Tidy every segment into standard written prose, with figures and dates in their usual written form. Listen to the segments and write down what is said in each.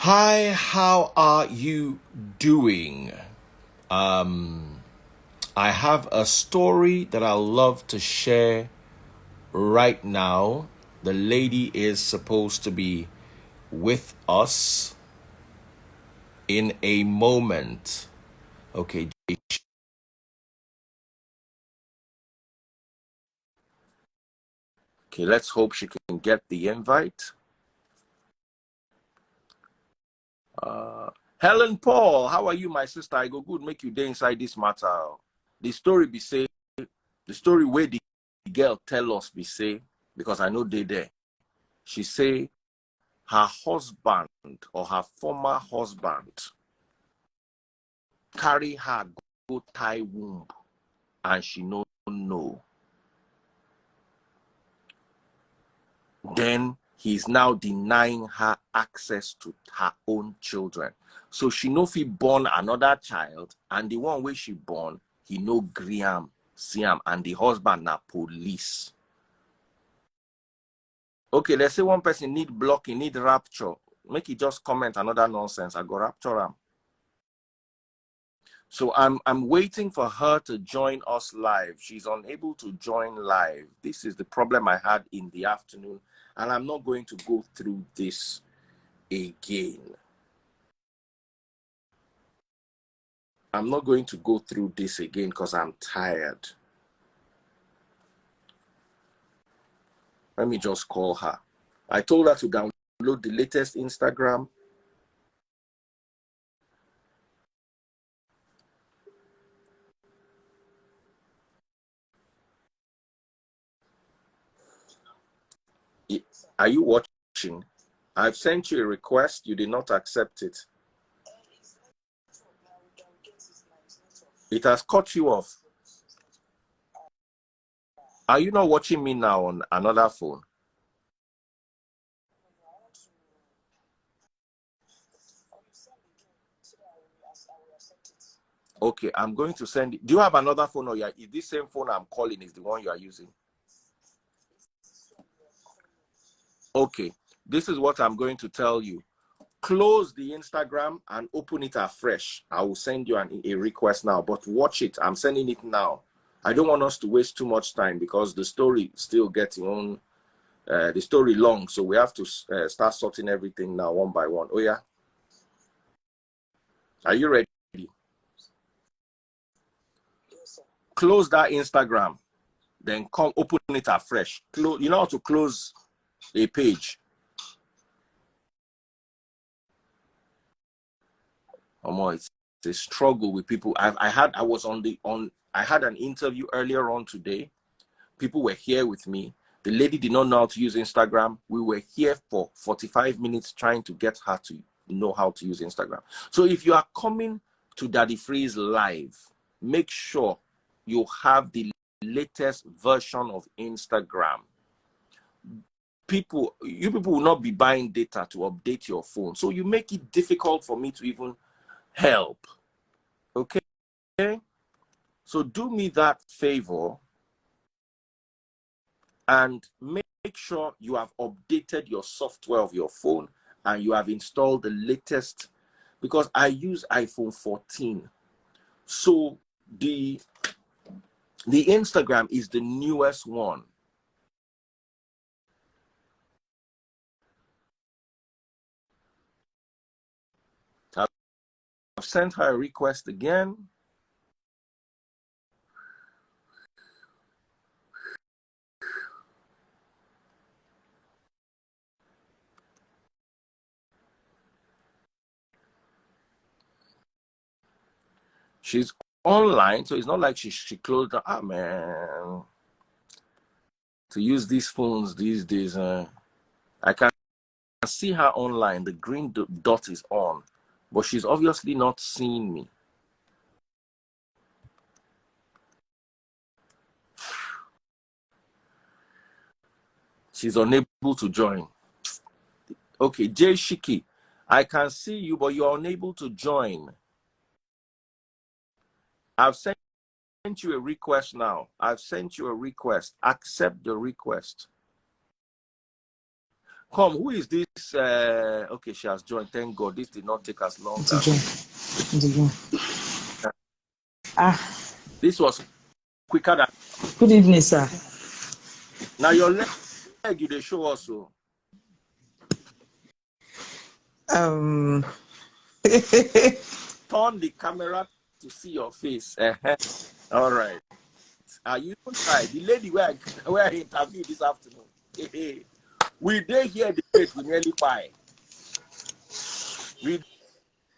Hi, how are you doing? I have a story that I love to share right now. The lady is supposed to be with us in a moment. Okay, let's hope she can get the invite. Helen Paul, how are you, my sister? I go good, make you day inside this matter. The story be say, the story where the girl tell us be say, because I know they there. She say her husband or her former husband carry her go tie womb and she no know. Then he's now denying her access to her own children. So she no fit born another child, and the one where she born, he no gree am, see am, and the husband na police. Okay, let's say one person need blocking, need rapture. Make it just comment another nonsense. I go rapture am. So I'm waiting for her to join us live. She's unable to join live. This is the problem I had in the afternoon, and I'm not going to go through this again. I'm not going to go through this again because I'm tired. Let me just call her. I told her to download the latest Instagram. Are you watching? I've sent you a request. You did not accept it. It has cut you off. Are you not watching me now on another phone? Okay, I'm going to send it. Do you have another phone, or is this same phone I'm calling is the one you are using? Okay, this is what I'm going to tell you. Close the Instagram and open it afresh. I will send you a request now, but watch it. I'm sending it now. I don't want us to waste too much time because the story still getting on, the story long, so we have to start sorting everything now one by one. Oh yeah, are you ready? Close that Instagram, then come open it afresh. Close. You know how to close a page. It's a struggle with people. I had an interview earlier on today. People were here with me. The lady did not know how to use Instagram. We were here for 45 minutes trying to get her to know how to use Instagram. So if you are coming to Daddy Freeze live, make sure you have the latest version of Instagram. You people will not be buying data to update your phone. So you make it difficult for me to even help. Okay? So do me that favor and make sure you have updated your software of your phone and you have installed the latest, because I use iPhone 14. So the Instagram is the newest one. I've sent her a request again. She's online, so it's not like she closed her. Man, to use these phones these days, I can see her online. The green dot is on, but she's obviously not seeing me. She's unable to join. Okay, Jay Shiki, I can see you, but you're unable to join. I've sent you a request now. I've sent you a request. Accept the request. Come, who is this? Okay, she has joined. Thank God. This did not take us long. This was quicker than. Good evening, sir. Now your leg, you they show also. Turn the camera to see your face. All right. You don't try. The lady where I interviewed this afternoon. We did hear the debate. We nearly buy.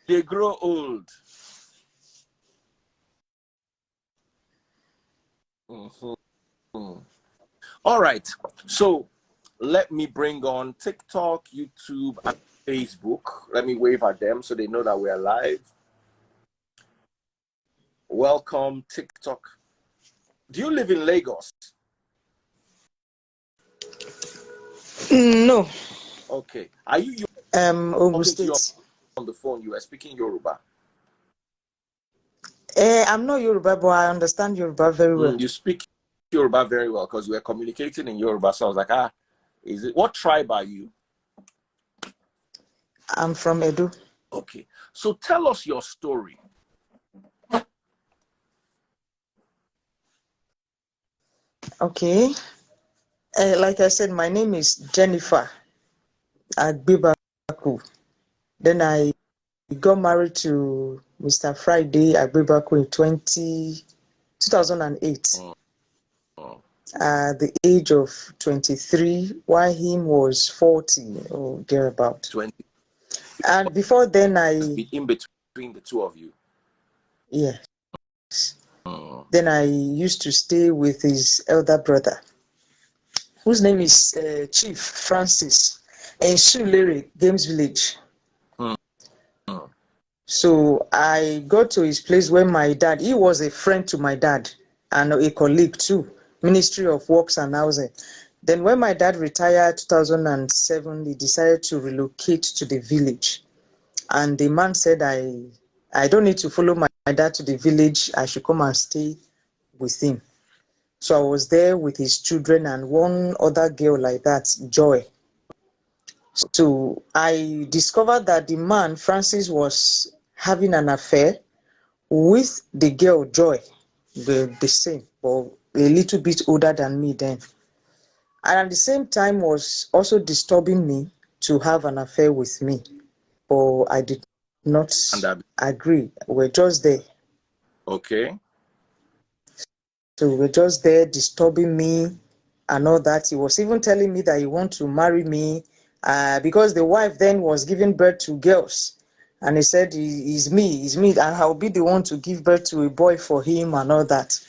They grow old. All right. So let me bring on TikTok, YouTube, and Facebook. Let me wave at them so they know that we're live. Welcome, TikTok. Do you live in Lagos? No. Okay. Are you Ogun State. on the phone? You are speaking Yoruba. I'm not Yoruba, but I understand Yoruba very well. You speak Yoruba very well because we are communicating in Yoruba. So I was like, is it, what tribe are you? I'm from Edo. Okay. So tell us your story. Okay. Like I said, my name is Jennifer Agbebaku. Then I got married to Mr. Friday Agbebaku in 2008. At the age of 23, while him was 40 or thereabout. 20. And before then, in between the two of you. Yes. Then I used to stay with his elder brother, whose name is Chief Francis, in Sulere, Games Village. So I got to his place when my dad, he was a friend to my dad and a colleague too, Ministry of Works and Housing. Then when my dad retired 2007, he decided to relocate to the village. And the man said, I don't need to follow my dad to the village. I should come and stay with him. So I was there with his children and one other girl like that, Joy. So I discovered that the man, Francis, was having an affair with the girl, Joy, the same, but a little bit older than me then. And at the same time was also disturbing me to have an affair with me. But I did not agree. We're just there. Okay. So we're just there disturbing me and all that. He was even telling me that he wants to marry me because the wife then was giving birth to girls. And he said, he's me, and I'll be the one to give birth to a boy for him and all that.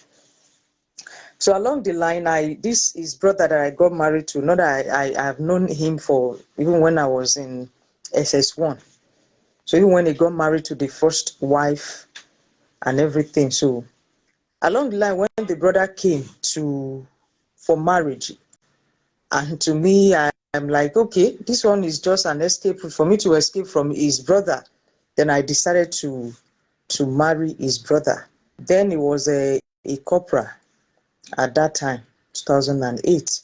So along the line, this is brother that I got married to. Not that I have known him for even when I was in SS1. So even when he got married to the first wife and everything. So along the line, when the brother came for marriage, and to me, I'm like, okay, this one is just an escape for me to escape from his brother. Then I decided to marry his brother. Then he was a corporal at that time, 2008.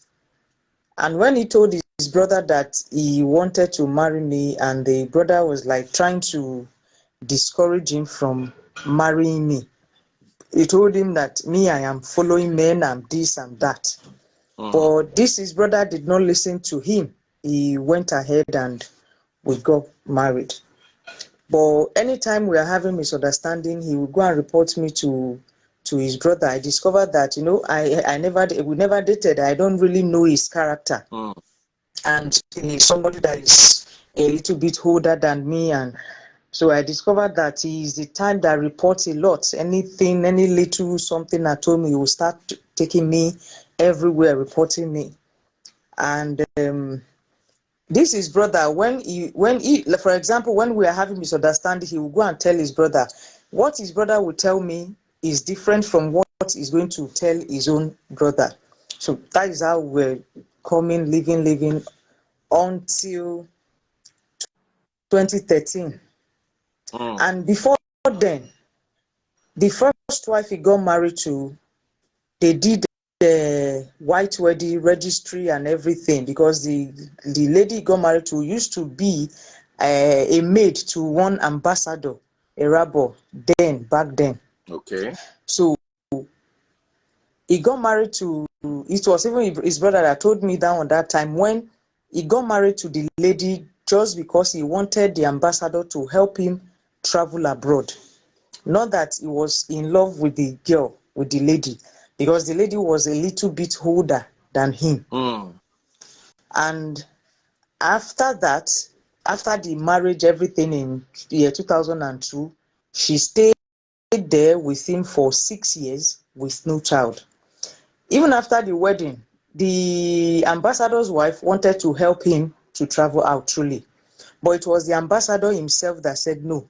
And when he told his brother that he wanted to marry me, and the brother was like trying to discourage him from marrying me, he told him that me, I am following men, I'm this and that. But his brother did not listen to him. He went ahead and we got married. But anytime we are having misunderstanding, he would go and report me to his brother. I discovered that, we never dated. I don't really know his character. And he's somebody that is a little bit older than me. And so I discovered that he is the type that reports a lot. Anything, any little something at home, he will start taking me everywhere, reporting me. And this is brother, when he, for example, when we are having misunderstanding, he will go and tell his brother. What his brother will tell me is different from what he's going to tell his own brother. So that is how we're living until 2013. And before then, the first wife he got married to, they did the white wedding registry and everything, because the lady he got married to used to be a maid to one ambassador, a rabbi, back then. Okay. So he got married to, it was even his brother that told me that on that time when he got married to the lady just because he wanted the ambassador to help him travel abroad. Not that he was in love with the girl, with the lady, because the lady was a little bit older than him. And after that, after the marriage, everything in year 2002, she stayed there with him for 6 years with no child. Even after the wedding, the ambassador's wife wanted to help him to travel out truly. But it was the ambassador himself that said no,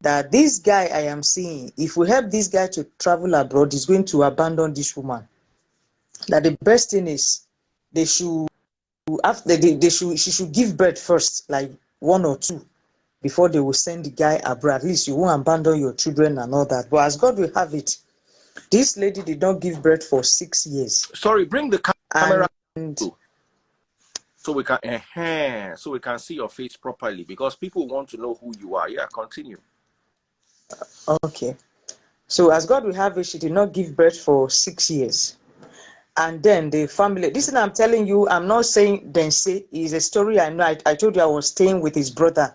that this guy I am seeing, if we help this guy to travel abroad, he's going to abandon this woman. That the best thing is they should, after she should give birth first, like 1 or 2, before they will send the guy abroad. At least you won't abandon your children and all that. But as God will have it, this lady did not give birth for 6 years. Sorry, bring the camera And so we can see your face properly, because people want to know who you are. Yeah, continue. okay. So as God will have it, she did not give birth for 6 years. And then the family, this thing I'm telling you, I'm not saying then say, is a story I know. I told you I was staying with his brother.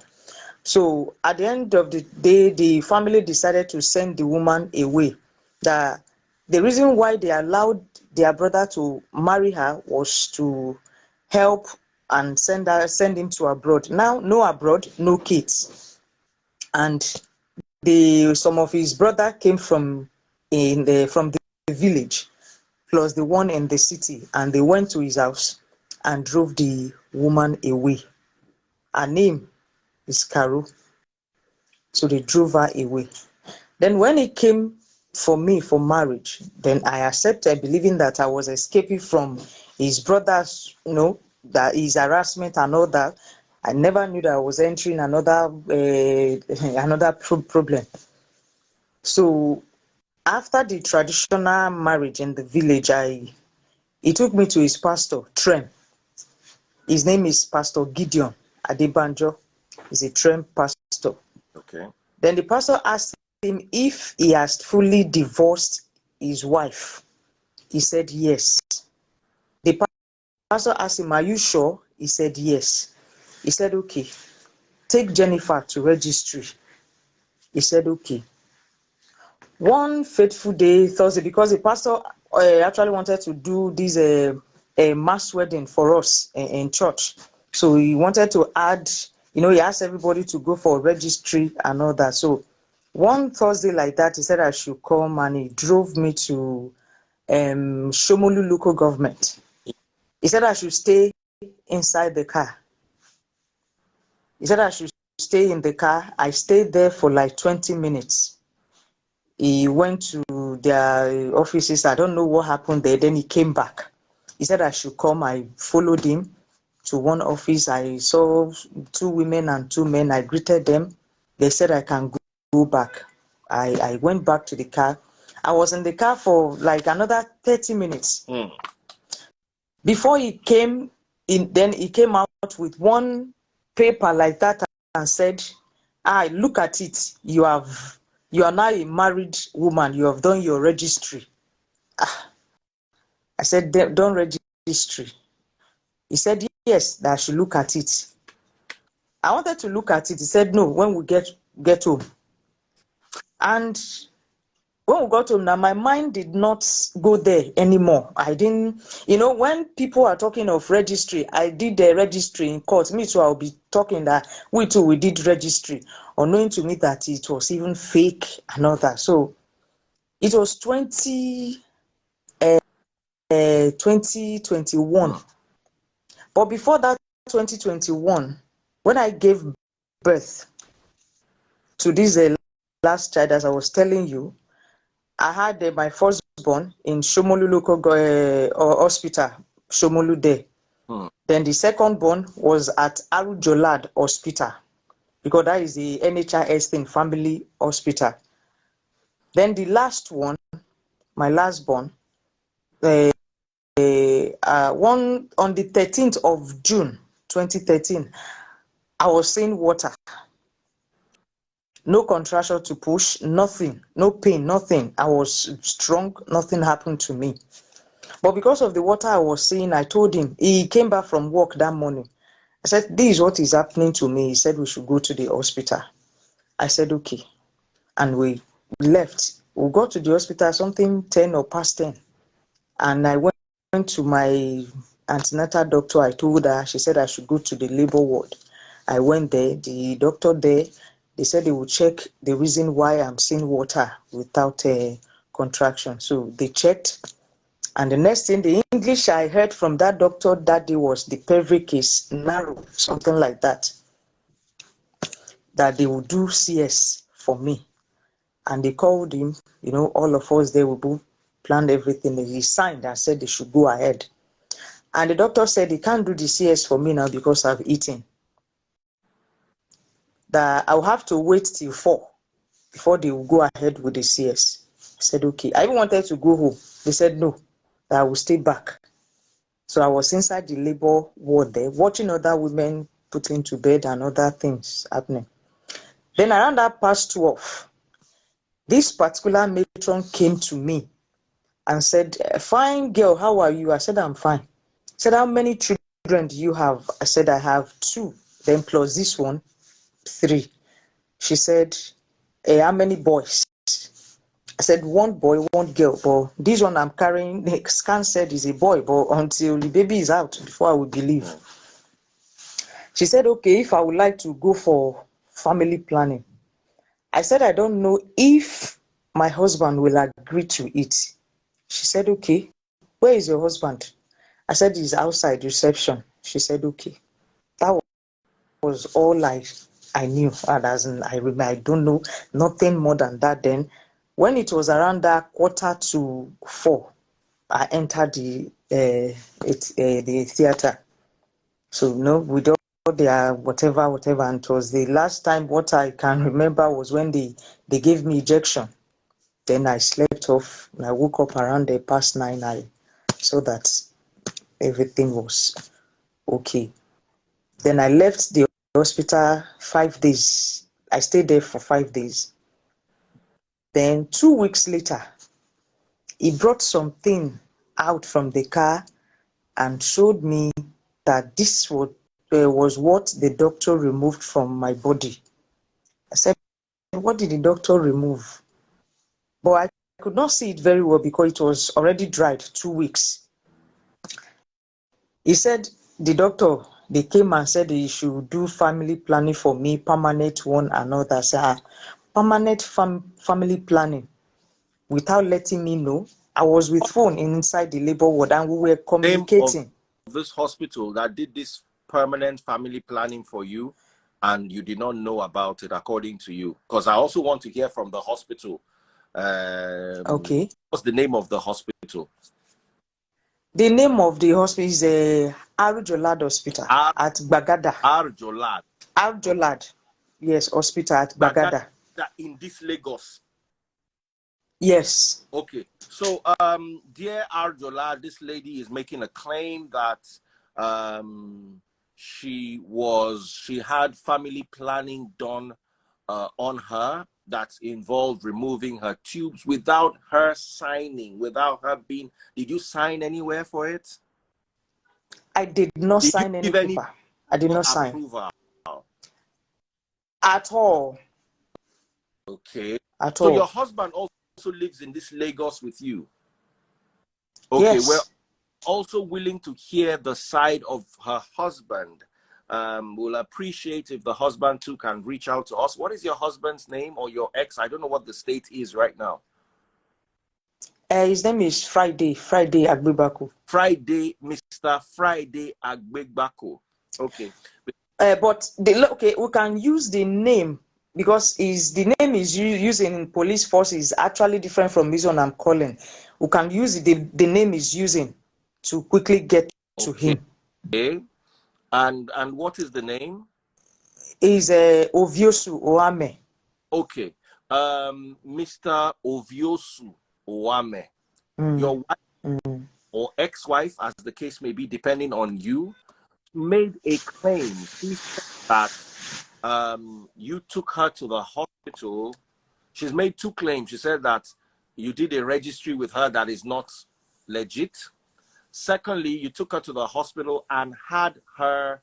So at the end of the day, the family decided to send the woman away. The reason why they allowed their brother to marry her was to help and send him to abroad. Now, no abroad, no kids. And some of his brother came from the village, plus the one in the city, and they went to his house and drove the woman away. Her name is Carol. So they drove her away. Then when it came for me for marriage, then I accepted, believing that I was escaping from his brother's, that his harassment and all that. I never knew that I was entering another problem. So after the traditional marriage in the village, he took me to his pastor, Trem. His name is Pastor Gideon Adebanjo. He's a Trem pastor. Okay. Then the pastor asked him if he has fully divorced his wife. He said yes. The pastor asked him, "Are you sure?" He said yes. He said, "Okay, take Jennifer to registry." He said, "Okay." One fateful day, Thursday, because the pastor actually wanted to do this a mass wedding for us in church. So he wanted to add, he asked everybody to go for registry and all that. So one Thursday like that, he said I should come, and he drove me to Shomolu local government. He said I should stay inside the car. He said I should stay in the car. I stayed there for like 20 minutes. He went to their offices. I don't know what happened there. Then he came back. He said I should come. I followed him to one office. I saw 2 women and 2 men. I greeted them. They said I can go back. I went back to the car. I was in the car for like another 30 minutes. Before he came in, then he came out with one paper like that and said, look at it. You are now a married woman. You have done your registry. I said, done registry. He said, yes, that I should look at it. I wanted to look at it. He said, no, when we get home. And when we got home, now my mind did not go there anymore. I didn't, when people are talking of registry, I did the registry in court. Me too, I'll be talking that we did registry, unknowing to me that it was even fake and all that. So it was 2021. But before that 2021, when I gave birth to this last child, as I was telling you, I had my firstborn in Shomolu local hospital, Shomolu there. Then the secondborn was at Arujolad Hospital, because that is the NHIS thing, family hospital. Then the last one, my last born, one on the 13th of June 2013, I was seeing water. No contraction to push, nothing, no pain, nothing. I was strong, nothing happened to me. But because of the water I was seeing, I told him, he came back from work that morning. I said, this is what is happening to me. He said we should go to the hospital. I said, okay. And we left. We got to the hospital, something 10 or past 10. And I went to my antenatal doctor. I told her, she said I should go to the labor ward. I went there, the doctor there, they said they would check the reason why I'm seeing water without a contraction. So they checked. And the next thing, the English I heard from that doctor that day was the pelvic is narrow, something like that. That they would do CS for me. And they called him, all of us there, we both planned everything. He signed and said they should go ahead. And the doctor said he can't do the CS for me now because I've eaten. That I'll have to wait till 4 before they will go ahead with the CS. I said, okay. I even wanted to go home. They said no, that I will stay back. So I was inside the labor ward there, watching other women put into bed and other things happening. Then around that past 12, this particular matron came to me and said, fine girl, how are you? I said, I'm fine. She said, how many children do you have? I said, I have 2. Then plus this one, 3. She said, how many boys? I said, 1 boy, 1 girl. But this one I'm carrying, the scan said is a boy, but until the baby is out, before I will believe. She said, okay, if I would like to go for family planning. I said, I don't know if my husband will agree to it. She said, okay. Where is your husband? I said, he's outside reception. She said, okay. That was all I knew. And as in, I don't know nothing more than that then. When it was around that 3:45, I entered the theater. So, with all their whatever, and it was the last time what I can remember was when they gave me injection. Then I slept off. And I woke up around past 9. I saw that everything was okay. Then I left the hospital 5 days. I stayed there for 5 days. Then 2 weeks later, he brought something out from the car and showed me that this was what the doctor removed from my body. I said, what did the doctor remove? But I could not see it very well because it was already dried 2 weeks. He said, the doctor, they came and said he should do family planning for me, permanent one and all that. I said, permanent family planning without letting me know. I was with phone inside the labor ward and we were communicating. Name of this hospital that did this permanent family planning for you and you did not know about it, according to you? Because I also want to hear from the hospital. Okay. What's the name of the hospital? The name of the hospital is Arjolad Hospital at Bagada. Arjolad. Arjolad. Yes, hospital at Bagada. In this Lagos. Yes. Okay. So, dear Arjola, this lady is making a claim that she had family planning done on her that involved removing her tubes without her signing, without her being. Did you sign anywhere for it? I did not sign any paper. I did not sign. Approval? At all. Okay. At so all. Your husband also lives in this Lagos with you? Okay, yes. We're also willing to hear the side of her husband. We'll appreciate if the husband too can reach out to us. What is your husband's name, or your ex? I don't know what the state is right now. His name is Friday Agbegbako. Mr. Friday Agbegbako. Okay. But we can use the name because the name is used in police force is actually different from this one I'm calling. We can use the name is using to quickly get to him. Okay. And what is the name? Is Oviosu Oame. Okay. Mr. Oviosu Oame. Your wife or ex-wife, as the case may be, depending on you, made a claim. She said that you took her to the hospital. She's made two claims. She said that you did a registry with her that is not legit. Secondly, you took her to the hospital and had her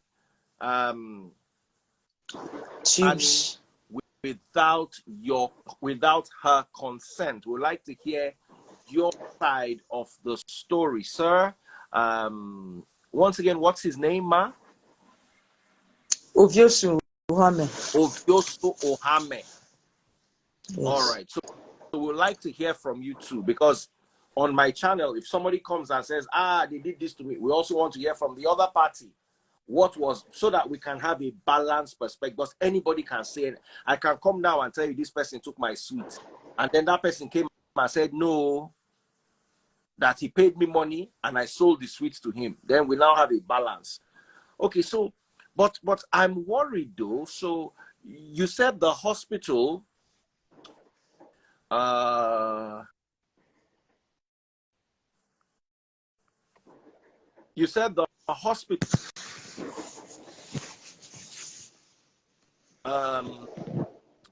Tubes. without her consent. We'd like to hear your side of the story, sir. Once again, what's his name, ma? Oviosu Ohame. Oviosu Ohame. Yes. All right. So we'd like to hear from you too, because on my channel, if somebody comes and says, they did this to me, we also want to hear from the other party. What was, so that we can have a balanced perspective, because anybody can say it. I can come now and tell you this person took my sweet, and then that person came and said no, that he paid me money and I sold the sweets to him. Then we now have a balance. Okay, so but I'm worried though. So you said the hospital you said the hospital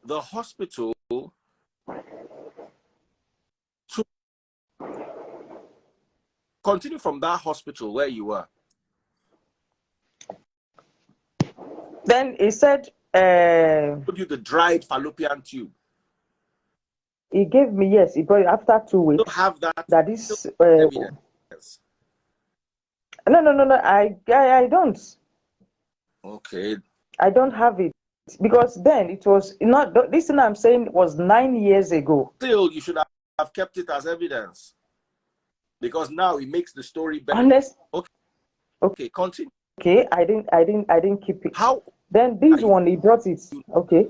the hospital to continue from that hospital where you were. Then he said, Put you the dried fallopian tube. he gave me, yes, he got it after 2 weeks. You have that is evidence. No, I don't. Okay. I don't have it, because then it was not, this thing I'm saying was 9 years ago. Still, you should have kept it as evidence, because now it makes the story better. Honest. Okay, continue. Okay, I didn't keep it. How? Then this one, he brought it. Okay.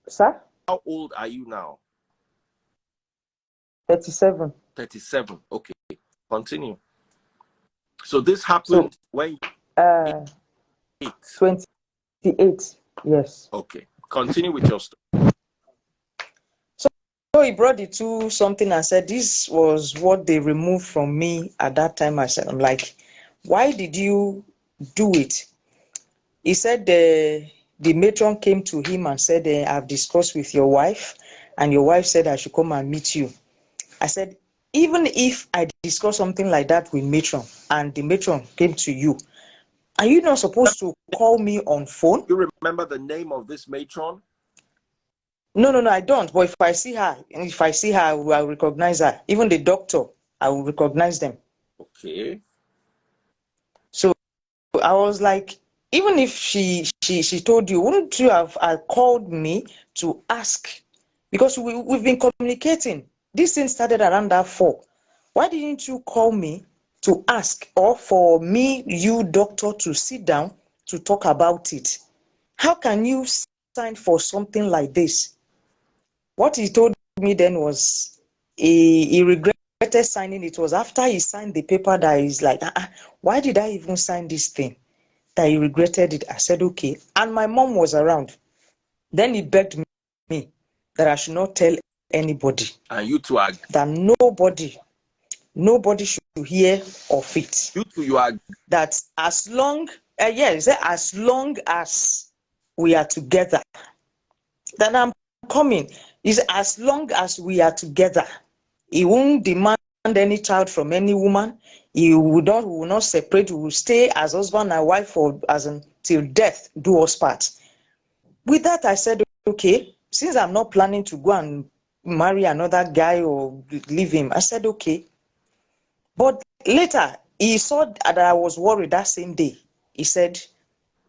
Sir? How old are you now? 37. 37. Okay, continue. So this happened when you 28. Yes. Okay, continue with your story. So he brought it to something and said this was what they removed from me at that time. I said, I'm like, why did you do it? He said the matron came to him and said, I've discussed with your wife, and your wife said I should come and meet you. I said, even if I discuss something like that with matron and the matron came to you, are you not supposed to call me on phone? You remember the name of this matron? No, I don't. But if I see her, I will recognize her. Even the doctor, I will recognize them. Okay. So I was like, even if she told you, wouldn't you have called me to ask? Because we've been communicating. This thing started around that 4. Why didn't you call me to ask, or for me, you doctor, to sit down to talk about it? How can you sign for something like this? What he told me then was he regretted signing. It was after he signed the paper that he's like, why did I even sign this thing? That he regretted it. I said, okay. And my mom was around. Then he begged me that I should not tell anybody. And you two agree? That nobody should hear of it. You two, you agree? That as long, as long as we are together, then I'm coming. Is as long as we are together, he won't demand any child from any woman. We will not separate. We will stay as husband and wife for till death do us part. With that, I said, okay, since I'm not planning to go and marry another guy or leave him, I said, okay. But later, he saw that I was worried that same day. He said,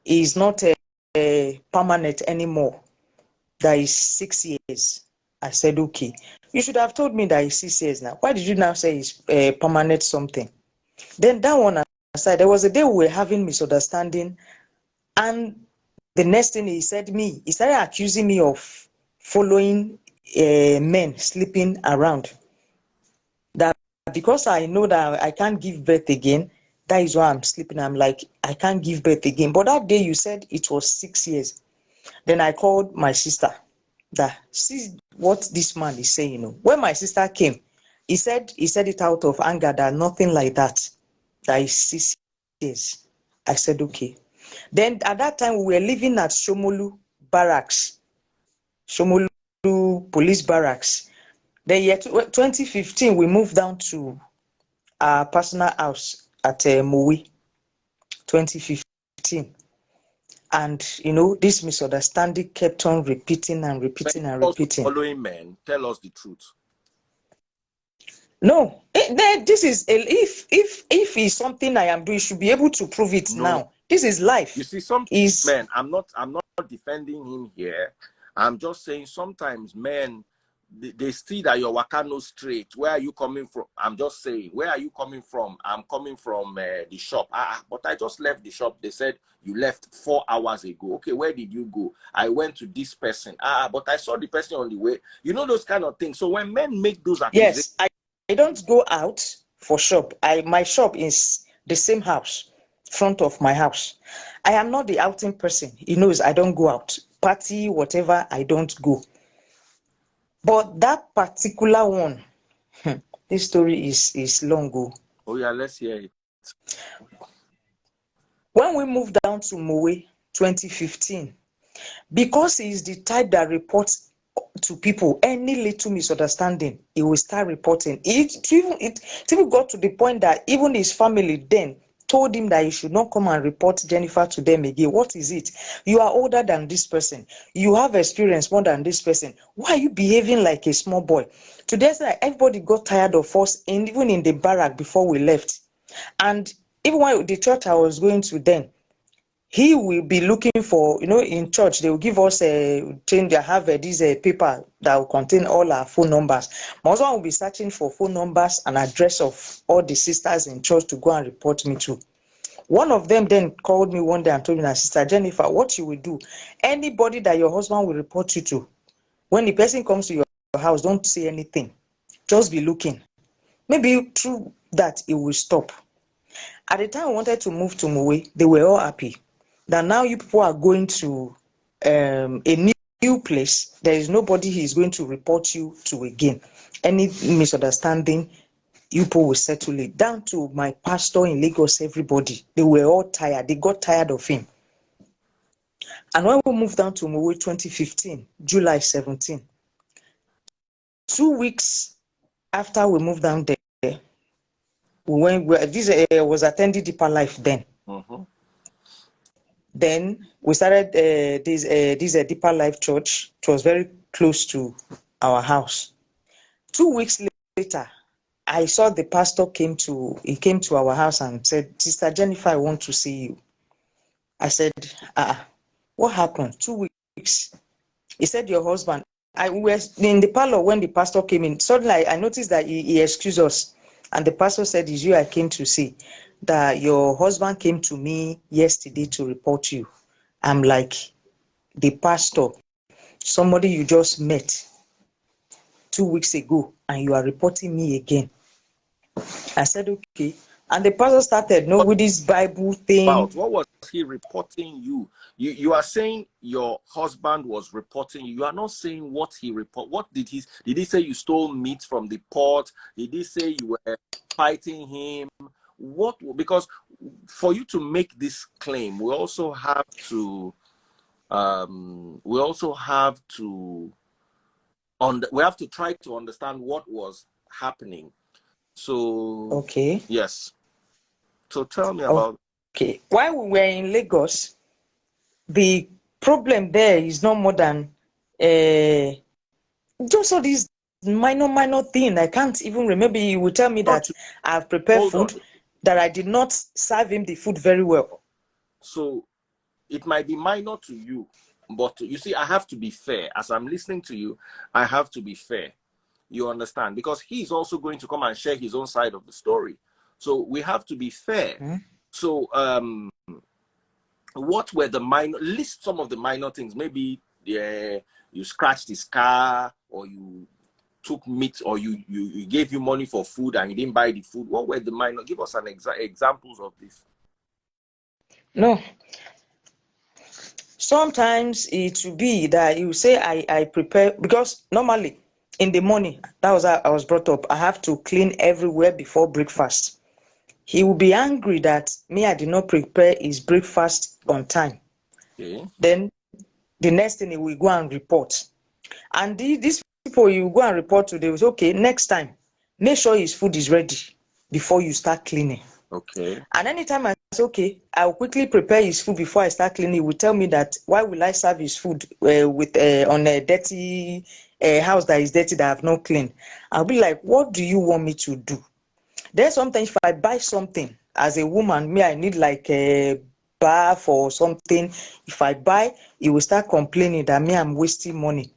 he's not permanent anymore. That is 6 years. I said, okay. You should have told me that it's 6 years now. Why did you now say it's permanent something? Then that one aside, there was a day we were having misunderstanding, and the next thing he started accusing me of following men sleeping around. That because I know that I can't give birth again, that is why I'm sleeping. I'm like, I can't give birth again. But that day you said it was 6 years. Then I called my sister. That see what this man is saying. When my sister came, He said it out of anger that nothing like that is 6 years. I said, okay. Then at that time, we were living at Shomolu Barracks, Shomolu Police Barracks. Then year 2015, we moved down to our personal house at Mowi, 2015. And, this misunderstanding kept on repeating and repeating and repeating. Following men, tell us the truth. No, this is if it's something I am doing, you should be able to prove it now. This is life. You see, some men, I'm not defending him here. I'm just saying sometimes men, they see that your waka no straight. Where are you coming from? I'm just saying, where are you coming from? I'm coming from the shop. But I just left the shop. They said you left 4 hours ago. Okay, where did you go? I went to this person. But I saw the person on the way. You know those kind of things. So when men make those accusations, yes, I don't go out for shop. My shop is the same house, front of my house. I am not the outing person. He knows I don't go out. Party, whatever, I don't go. But that particular one, this story is long ago. Oh yeah, let's hear it. When we moved down to Mowe, 2015, because he's the type that reports to people any little misunderstanding, he will start reporting. It even got to the point that even his family then told him that he should not come and report Jennifer to them again. What is it? You are older than this person. You have experience more than this person. Why are you behaving like a small boy? Today, everybody got tired of us, and even in the barrack before we left. And even when the church I was going to then, he will be looking for, in church, they will give us a change. They have this paper that will contain all our phone numbers. My husband will be searching for phone numbers and address of all the sisters in church to go and report me to. One of them then called me one day and told me, Sister Jennifer, what you will do, anybody that your husband will report you to, when the person comes to your house, don't say anything. Just be looking. Maybe through that, it will stop. At the time I wanted to move to Mowe, they were all happy that now you people are going to a new place. There is nobody he is going to report you to again. Any misunderstanding, you people will settle it. Down to my pastor in Lagos, everybody, they were all tired. They got tired of him. And when we moved down to Mowe 2015, July 17, 2 weeks after we moved down there, this was attending Deeper Life then. Then we started this Deeper Life Church. It was very close to our house. 2 weeks later, I saw the pastor came to our house and said, Sister Jennifer, I want to see you. I said, what happened? 2 weeks. He said, your husband. I was in the parlor when the pastor came in. Suddenly, I noticed that he excused us. And the pastor said, it's you I came to see. That your husband came to me yesterday to report you. I'm like, the pastor, somebody you just met 2 weeks ago, and you are reporting me again. I said, okay. And the pastor started, with this Bible thing. What was he reporting you? You are saying your husband was reporting you. You are not saying what he report. What did he say you stole meat from the pot? Did he say you were fighting him? What? Because for you to make this claim, we also have to try to understand what was happening. So okay, yes. So tell me about. Okay, while we were in Lagos, the problem there is no more than just all these minor thing. I can't even remember. He will tell me that I've prepared food, that I did not serve him the food very well. So it might be minor to you, but you see, I have to be fair. As I'm listening to you, I have to be fair. You understand? Because he's also going to come and share his own side of the story. So we have to be fair. So what were the minor? List some of the minor things. Maybe you scratched his car, or you took meat, or you gave you money for food and he didn't buy the food. What were the minor? Give us an examples of this. No. Sometimes it will be that you say I prepare, because normally in the morning, that was how I was brought up. I have to clean everywhere before breakfast. He will be angry that me, I did not prepare his breakfast on time. Okay. Then the next thing he will go and report. And these people you go and report to, they will say, okay, next time, make sure his food is ready before you start cleaning. Okay. And anytime I say, okay, I'll quickly prepare his food before I start cleaning, he will tell me that, why will I serve his food on a dirty house that is dirty that I have not cleaned? I'll be like, what do you want me to do? Then sometimes if I buy something, as a woman, me, I need like a bath or something. If I buy, he will start complaining that me, I'm wasting money.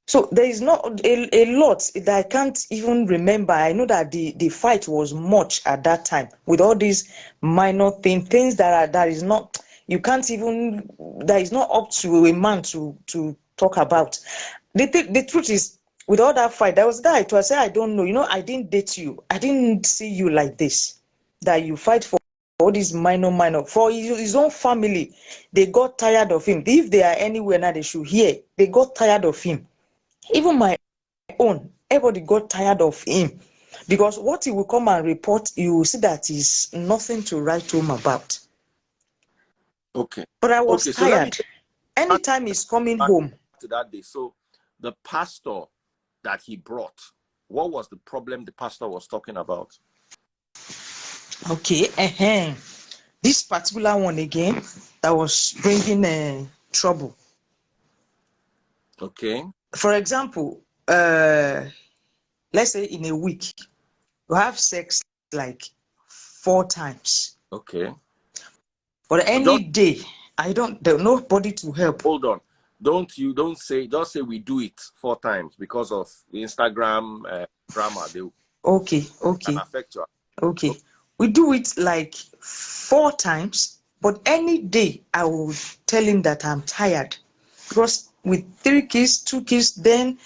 So there is not a lot that I can't even remember. I know that the fight was much at that time with all these minor things that is not, you can't even, that is not up to a man to talk about. The truth is, with all that fight, there was that I say, I don't know, I didn't date you. I didn't see you like this, that you fight for all these minor for his own family. They got tired of him. If they are anywhere now, they should hear. They got tired of him. Even my own, everybody got tired of him, because what he will come and report, you will see that is nothing to write home about. Okay. But I was Okay. So let me tired. Anytime he's coming back home, to that day. So the pastor that he brought, what was the problem the pastor was talking about? okay, this particular one again, that was bringing trouble. Okay. For example, let's say in a week, you have sex like 4 times. Okay. But any Just day, there's nobody to help. hold on. Don't say, just say we do it 4 times because of the Instagram drama. They Okay. can affect you. Okay. We do it like 4 times, but any day I will tell him that I'm tired. Because with 3 kids, 2 kids, then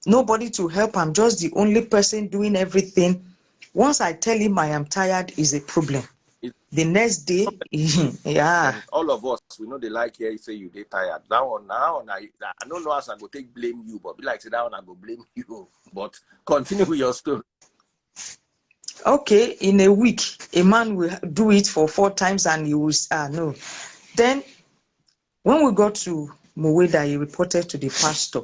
nobody to help. I'm just the only person doing everything. Once I tell him I am tired, is a problem. The next day, yeah. And all of us, we know they like here, you say you get tired. That one, I don't know as I go take blame you, but be like, say that one, I go blame you. But continue with your story. Okay, in a week, a man will do it for 4 times and he will, no. Then, when we got to Muweda, he reported to the pastor.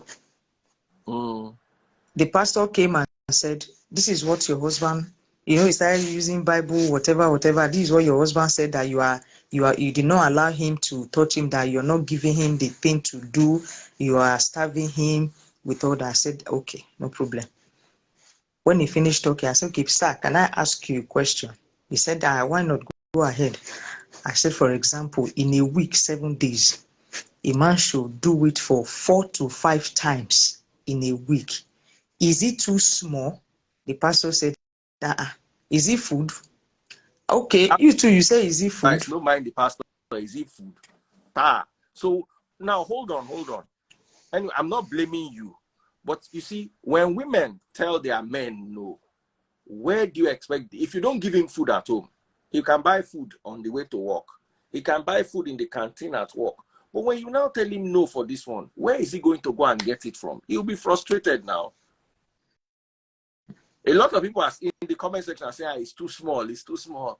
The pastor came and said, this is what your husband, he started using Bible, whatever. This is what your husband said, that you did not allow him to touch him, that you're not giving him the thing to do, you are starving him with all that. I said, okay, no problem. When he finished talking, I said, okay, sir, can I ask you a question? He said, why not go ahead? I said, for example, in a week, 7 days, a man should do it for 4 to 5 times in a week. Is it too small? The pastor said, is it food? Okay, you too, you say, is it food? Guys, don't mind the pastor, is it food? So now hold on. Anyway, I'm not blaming you. But you see, when women tell their men no, where do you expect? If you don't give him food at home, he can buy food on the way to work. He can buy food in the canteen at work. But when you now tell him no for this one, where is he going to go and get it from? He'll be frustrated now. A lot of people are in the comment section saying, it's too small, it's too small.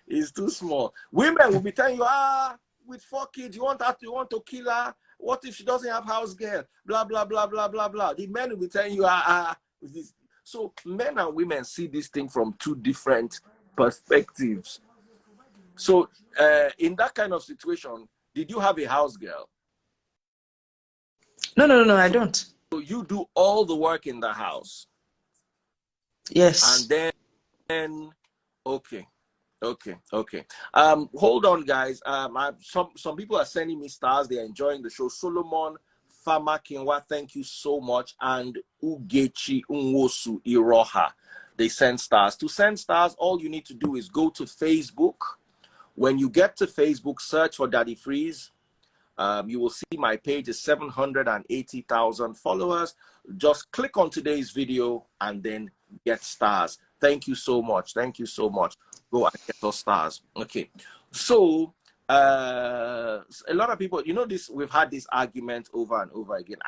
It's too small. Women will be telling you, with 4 kids, you want to kill her? What if she doesn't have house girl? Blah, blah, blah, blah, blah, blah. The men will be telling you, this. So men and women see this thing from 2 different perspectives. So in that kind of situation, did you have a house girl? No, I don't. So you do all the work in the house. Yes. And then, okay. Hold on, guys. Some people are sending me stars. They're enjoying the show. Solomon Famakinwa, thank you so much. And Ugechi Unwosu Iroha, they send stars. To send stars, all you need to do is go to Facebook. When you get to Facebook, search for Daddy Freeze. You will see my page is 780,000 followers. Just click on today's video and then get stars. Thank you so much. Go and get those stars. Okay. So a lot of people, you know, this, we've had this argument over and over again.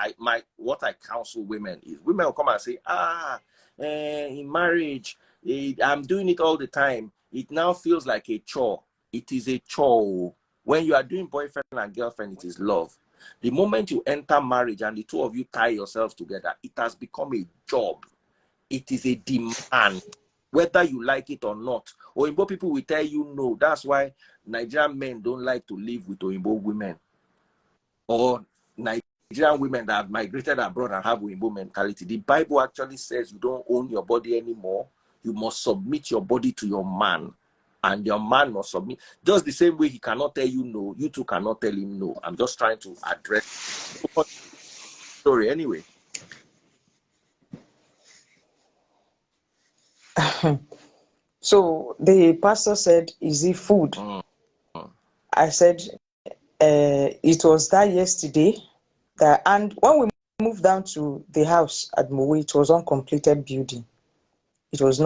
What I counsel women is, women will come and say, in marriage, I'm doing it all the time. It now feels like a chore. It is a chore. When you are doing boyfriend and girlfriend, it is love. The moment you enter marriage and the two of you tie yourselves together, it has become a job. It is a demand, whether you like it or not. Oyinbo people will tell you no. That's why Nigerian men don't like to live with Oyinbo women, or Nigerian women that have migrated abroad and have Oyinbo mentality. The Bible actually says you don't own your body anymore. You must submit your body to your man, and your man must submit. Just the same way he cannot tell you no, you too cannot tell him no. I'm just trying to address the story anyway. So the pastor said, is it food? I said, it was that yesterday. And when we moved down to the house at Mowe, it was uncompleted building. It was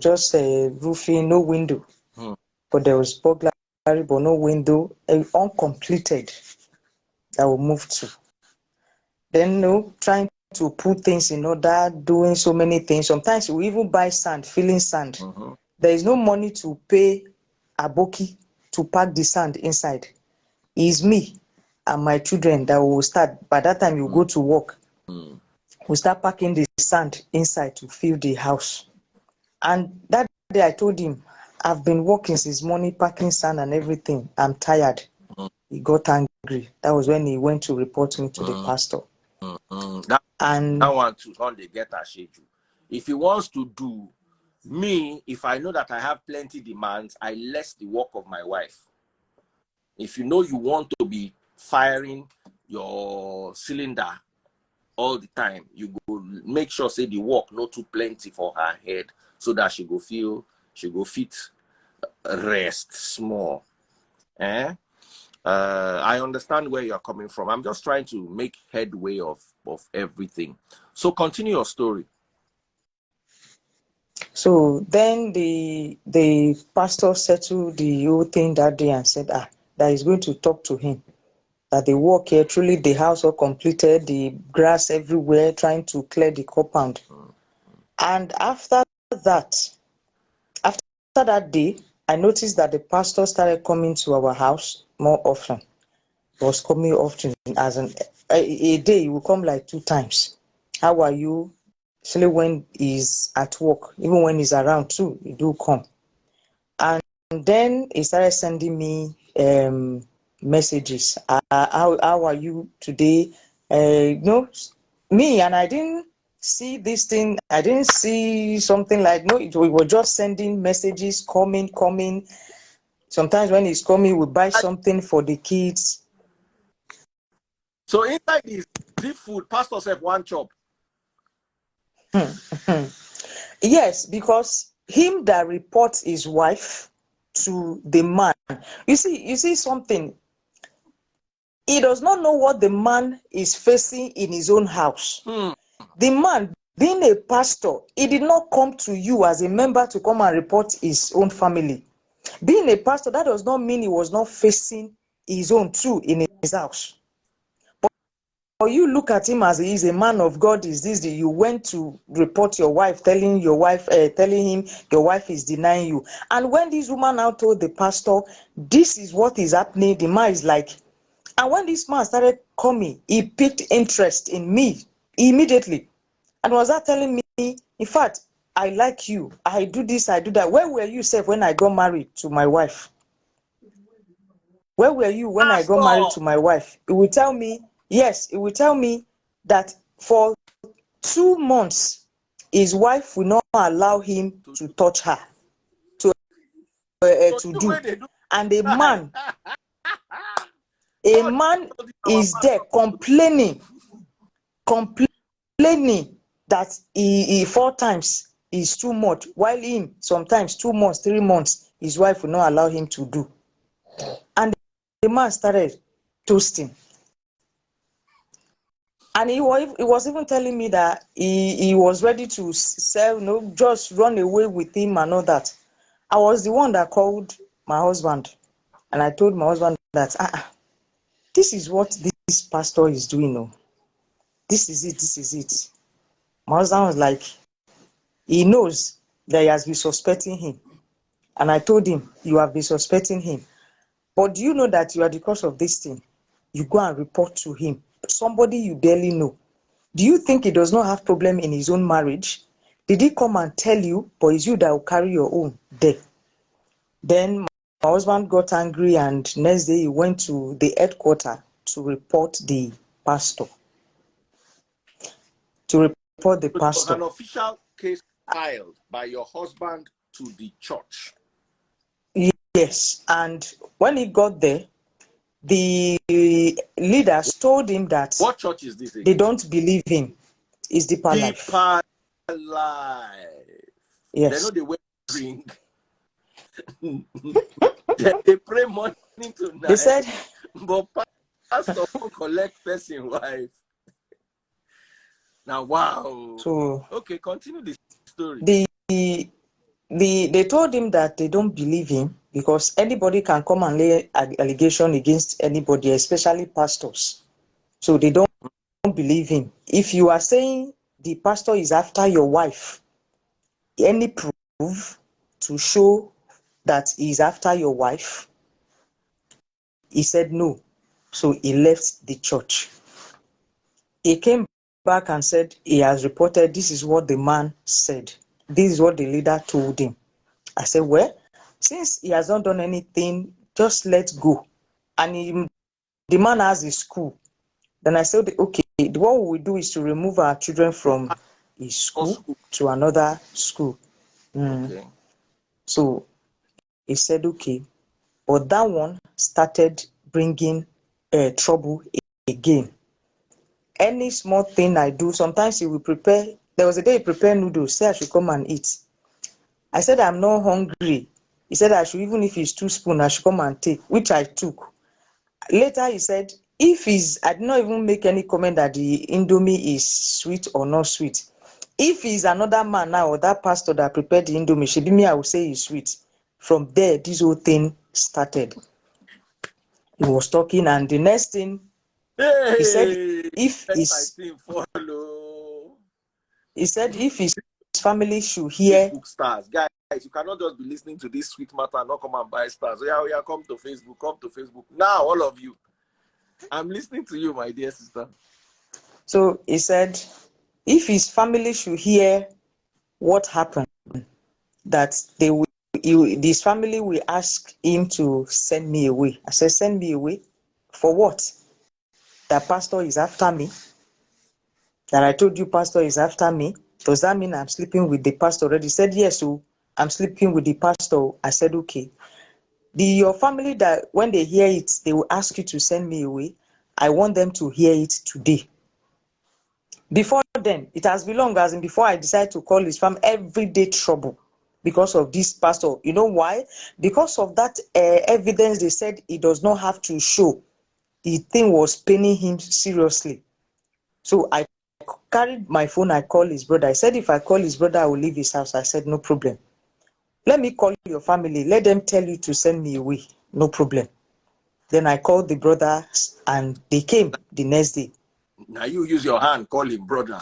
just a roofing, no window. But there was burglary, but no window, uncompleted that we moved to. Then, trying to put things in order, doing so many things. Sometimes we even buy sand, filling sand. There is no money to pay Aboki to pack the sand inside. It's me and my children that will start. By that time, you go to work. We start packing the sand inside to fill the house. And that day I told him, I've been working since morning, packing sand and everything. I'm tired. He got angry. That was when he went to report me to the pastor. That one too, how they get a schedule. If he wants to do me, if I know that I have plenty demands, I less the work of my wife. If you know you want to be firing your cylinder all the time, you go make sure say the work not too plenty for her head, so that she go fit rest small. I understand where you're coming from. I'm just trying to make headway of everything. So continue your story. So then the pastor settled the whole thing that day and said, that he's going to talk to him. That the work here, truly the house all completed, the grass everywhere, trying to clear the compound. And after that day, I noticed that the pastor started coming to our house more often. He was coming often, as a day he will come like 2 times. How are you? Especially when he's at work, even when he's around too, he do come. And then he started sending me messages. How are you today? Me, and I didn't see this thing. I didn't see something like, we were just sending messages, coming. Sometimes when he's coming, we buy something for the kids. So inside this deep food, pastor said one chop. Yes, because him that reports his wife to the man. You see something. He does not know what the man is facing in his own house. The man, being a pastor, he did not come to you as a member to come and report his own family. Being a pastor, that does not mean he was not facing his own too in his house. Or you look at him as he is a man of God. You went to report your wife, telling him your wife is denying you. And when this woman now told the pastor, this is what is happening, the man is like, and when this man started coming, he picked interest in me immediately. And was that telling me, in fact, I like you, I do this, I do that. Where were you, Seth, when I got married to my wife? Where were you when I got married to my wife? It will tell me, yes, it will tell me that for 2 months, his wife will not allow him to touch her, to do. And a man is there complaining that he 4 times is too much, while him sometimes 2 months, 3 months, his wife will not allow him to do. And the man started toasting. And he was even telling me that he was ready to sell, just run away with him and all that. I was the one that called my husband. And I told my husband that, this is what this pastor is doing. No, this is it. This is it. My husband was like, he knows that he has been suspecting him. And I told him, you have been suspecting him. But do you know that you are the cause of this thing? You go and report to him. Somebody you barely know. Do you think he does not have problem in his own marriage? Did he come and tell you, but it's you that will carry your own there? Then my husband got angry, and next day he went to the headquarters to report the pastor. To report the It was pastor. an official case filed by your husband to the church. Yes, and when he got there, the leaders told him that What church is this they again? don't believe him. It's Deeper Life. Deeper Life. They Yes. know they wear ring. They pray morning to night. They said, but pastor won't collect person wife. Now, wow. so Okay, continue the story. they told him that they don't believe him because anybody can come and lay an allegation against anybody, especially pastors. So they don't believe him. If you are saying the pastor is after your wife, any proof to show that he is after your wife? He said no. So he left the church. He came back and said he has reported, this is what the man said. This is what the leader told him. I said, well, since he has not done anything, just let go. And the man has his school. Then I said, okay, what we will do is to remove our children from his school to another school. Okay. So he said, okay. But that one started bringing trouble again. Any small thing I do, sometimes he will prepare. There was a day he prepared noodles, say I should come and eat. I said, I'm not hungry. He said I should, even if it's 2 spoons, I should come and take, which I took. Later he said, I did not even make any comment that the Indomie is sweet or not sweet. If he's another man now, or that pastor that prepared the Indomie, should be me, I will say it's sweet. From there, this whole thing started. He was talking, and the next thing, he said, if his family should hear. Facebook stars, guys, you cannot just be listening to this sweet matter and not come and buy stars. Yeah, come to Facebook now, all of you. I'm listening to you, my dear sister. So he said, if his family should hear what happened, that this family will ask him to send me away. I said, send me away? For what? That pastor is after me? That I told you pastor is after me? Does that mean I'm sleeping with the pastor already? He said, yes, so I'm sleeping with the pastor. I said, okay. Your family, that when they hear it, they will ask you to send me away. I want them to hear it today. Before then, it has been long, as in before I decided to call his family, everyday trouble because of this pastor. You know why? Because of that evidence they said he does not have to show. The thing was paining him seriously. So I carried my phone, I called his brother. I said, if I call his brother, I will leave his house. I said, no problem. Let me call your family. Let them tell you to send me away. No problem. Then I called the brothers and they came the next day. Now you use your hand, call him brother.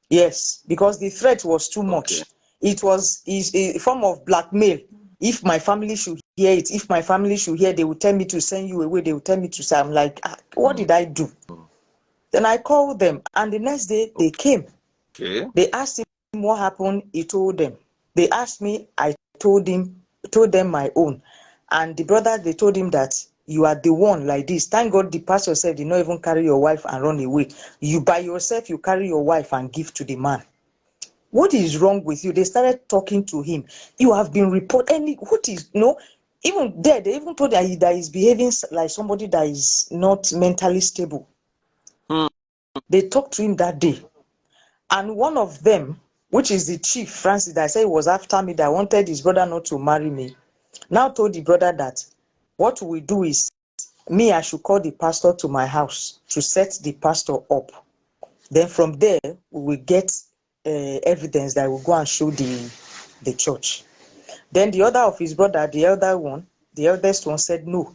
Yes, because the threat was too much. Okay. It was a form of blackmail. If my family should hear it, if my family should hear, they will tell me to send you away. They will tell me to say, I'm like, what did I do? Then I called them, and the next day they came. Okay. They asked him what happened. He told them. They asked me. I told them my own. And the brother, they told him that you are the one like this. Thank God the pastor said, did not even carry your wife and run away. You by yourself, you carry your wife and give to the man. What is wrong with you? They started talking to him. You have been reported. What is no? Even there, they even told that that he's behaving like somebody that is not mentally stable. They talked to him that day. And one of them, which is the chief, Francis, that said he was after me, that wanted his brother not to marry me, now told the brother that what we do is, me, I should call the pastor to my house to set the pastor up. Then from there, we will get evidence that will go and show the church. Then the other of his brother, the elder one, The eldest one said, no,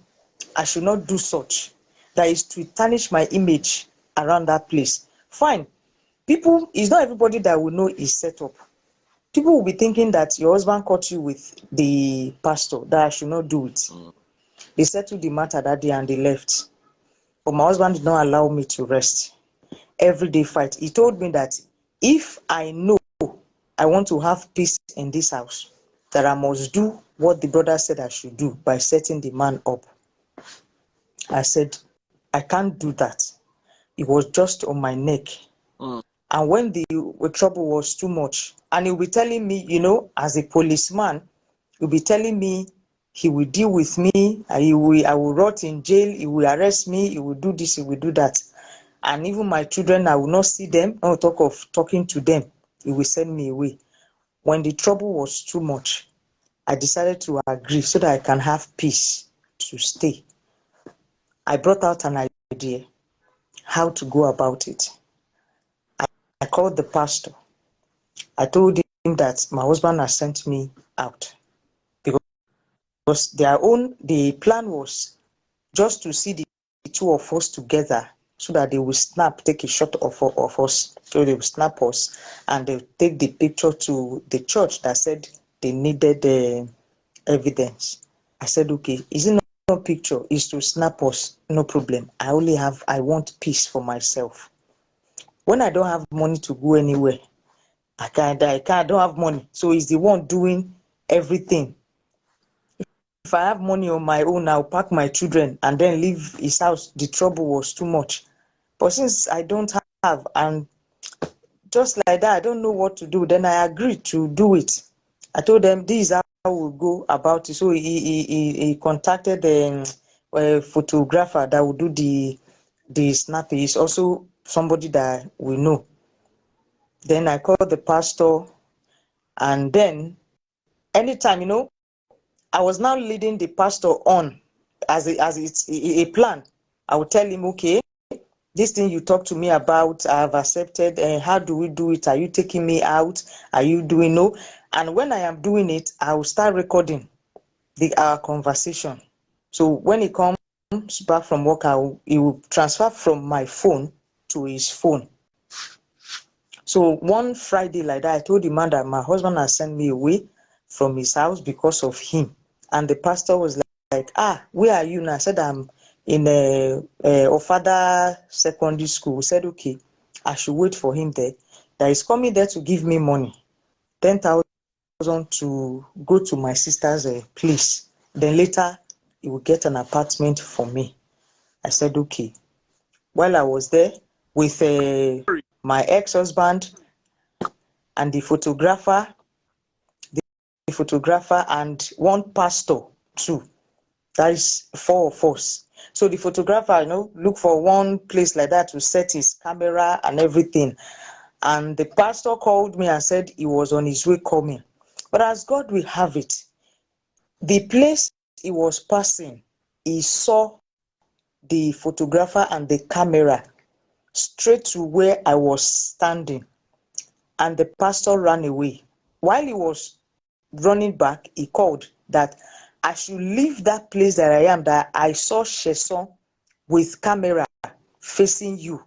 I should not do such. That is to tarnish my image around that place. Fine. People, it's not everybody that will know is set up. People will be thinking that your husband caught you with the pastor, that I should not do it. They settled the matter that day and they left. But my husband did not allow me to rest. Everyday fight. He told me that if I know I want to have peace in this house, that I must do what the brother said I should do by setting the man up. I said, I can't do that. It was just on my neck. And when the trouble was too much, and he'll be telling me, as a policeman, he'll be telling me he will deal with me, I will rot in jail, he will arrest me, he will do this, he will do that. And even my children, I will not see them, I will talk of talking to them, he will send me away. When the trouble was too much, I decided to agree so that I can have peace to stay. I brought out an idea how to go about it. I called the pastor. I told him that my husband has sent me out because the plan was just to see the two of us together so that they will take a shot of us, so they will snap us and they'll take the picture to the church that said they needed the evidence. I said, okay, is it no picture? Is to snap us? No problem. I want peace for myself. When I don't have money to go anywhere, I don't have money. So he's the one doing everything. If I have money on my own, I'll pack my children and then leave his house. The trouble was too much. But since I don't have, and just like that, I don't know what to do, then I agreed to do it. I told them this is how we'll go about it. So he contacted a photographer that will do the snapping. He's also somebody that we know. Then I called the pastor, and then anytime, I was now leading the pastor on as it's a plan. I would tell him, okay, this thing you talk to me about, I have accepted. How do we do it? Are you taking me out? Are you doing no? And when I am doing it, I will start recording our conversation. So when he comes back from work, he will transfer from my phone to his phone. So one Friday like that, I told the man that my husband has sent me away from his house because of him. And the pastor was like, where are you now? I said, I'm in Ofada secondary school. We said, okay, I should wait for him there. That he's coming there to give me money, 10,000 to go to my sister's place. Then later, he will get an apartment for me. I said, okay. While I was there with my ex-husband and the photographer and one pastor too. That is 4 of us. So the photographer, look for one place like that to set his camera and everything. And the pastor called me and said he was on his way coming. But as God will have it, the place he was passing, he saw the photographer and the camera straight to where I was standing. And the pastor ran away. While he was running back, he called that I should leave that place that I am, that I saw C0NSENT with camera facing you.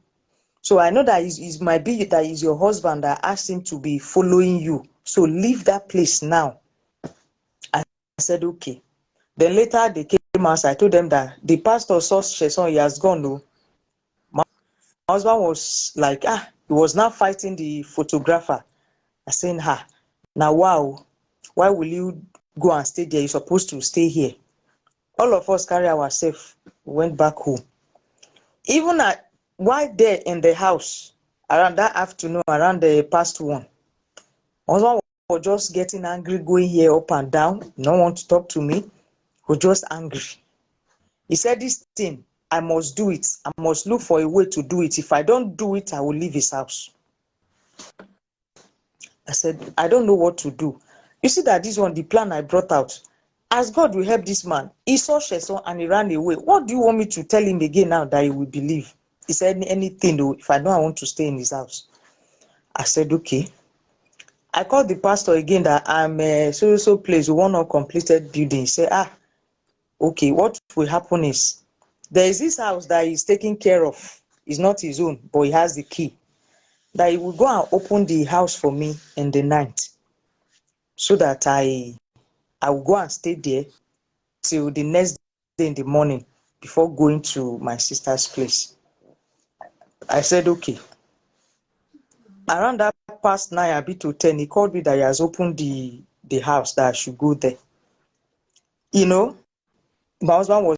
So I know that it might be that is your husband that asked him to be following you. So leave that place now. I said, okay. Then later they came out. I told them that the pastor saw C0NSENT, he has gone. No. My husband was like, he was now fighting the photographer. I saying, now wow, why will you go and stay there? You're supposed to stay here. All of us carry ourselves, went back home. Even while there in the house, around that afternoon, around the past 1, my husband was just getting angry, going here up and down, no one to talk to me, was just angry. He said, this thing, I must do it. I must look for a way to do it. If I don't do it, I will leave his house. I said, I don't know what to do. You see that this one, the plan I brought out, as God will help this man, he saw C0NSENT and he ran away. What do you want me to tell him again now that he will believe? He said, anything though, if I know I want to stay in his house. I said, okay. I called the pastor again that I'm so place, one uncompleted building. He said, okay, what will happen is there is this house that he's taking care of. It's not his own, but he has the key. That he will go and open the house for me in the night, so that I will go and stay there till the next day in the morning before going to my sister's place. I said okay. Around that past 9 a bit to 10, he called me that he has opened the house, that I should go there. You know, my husband was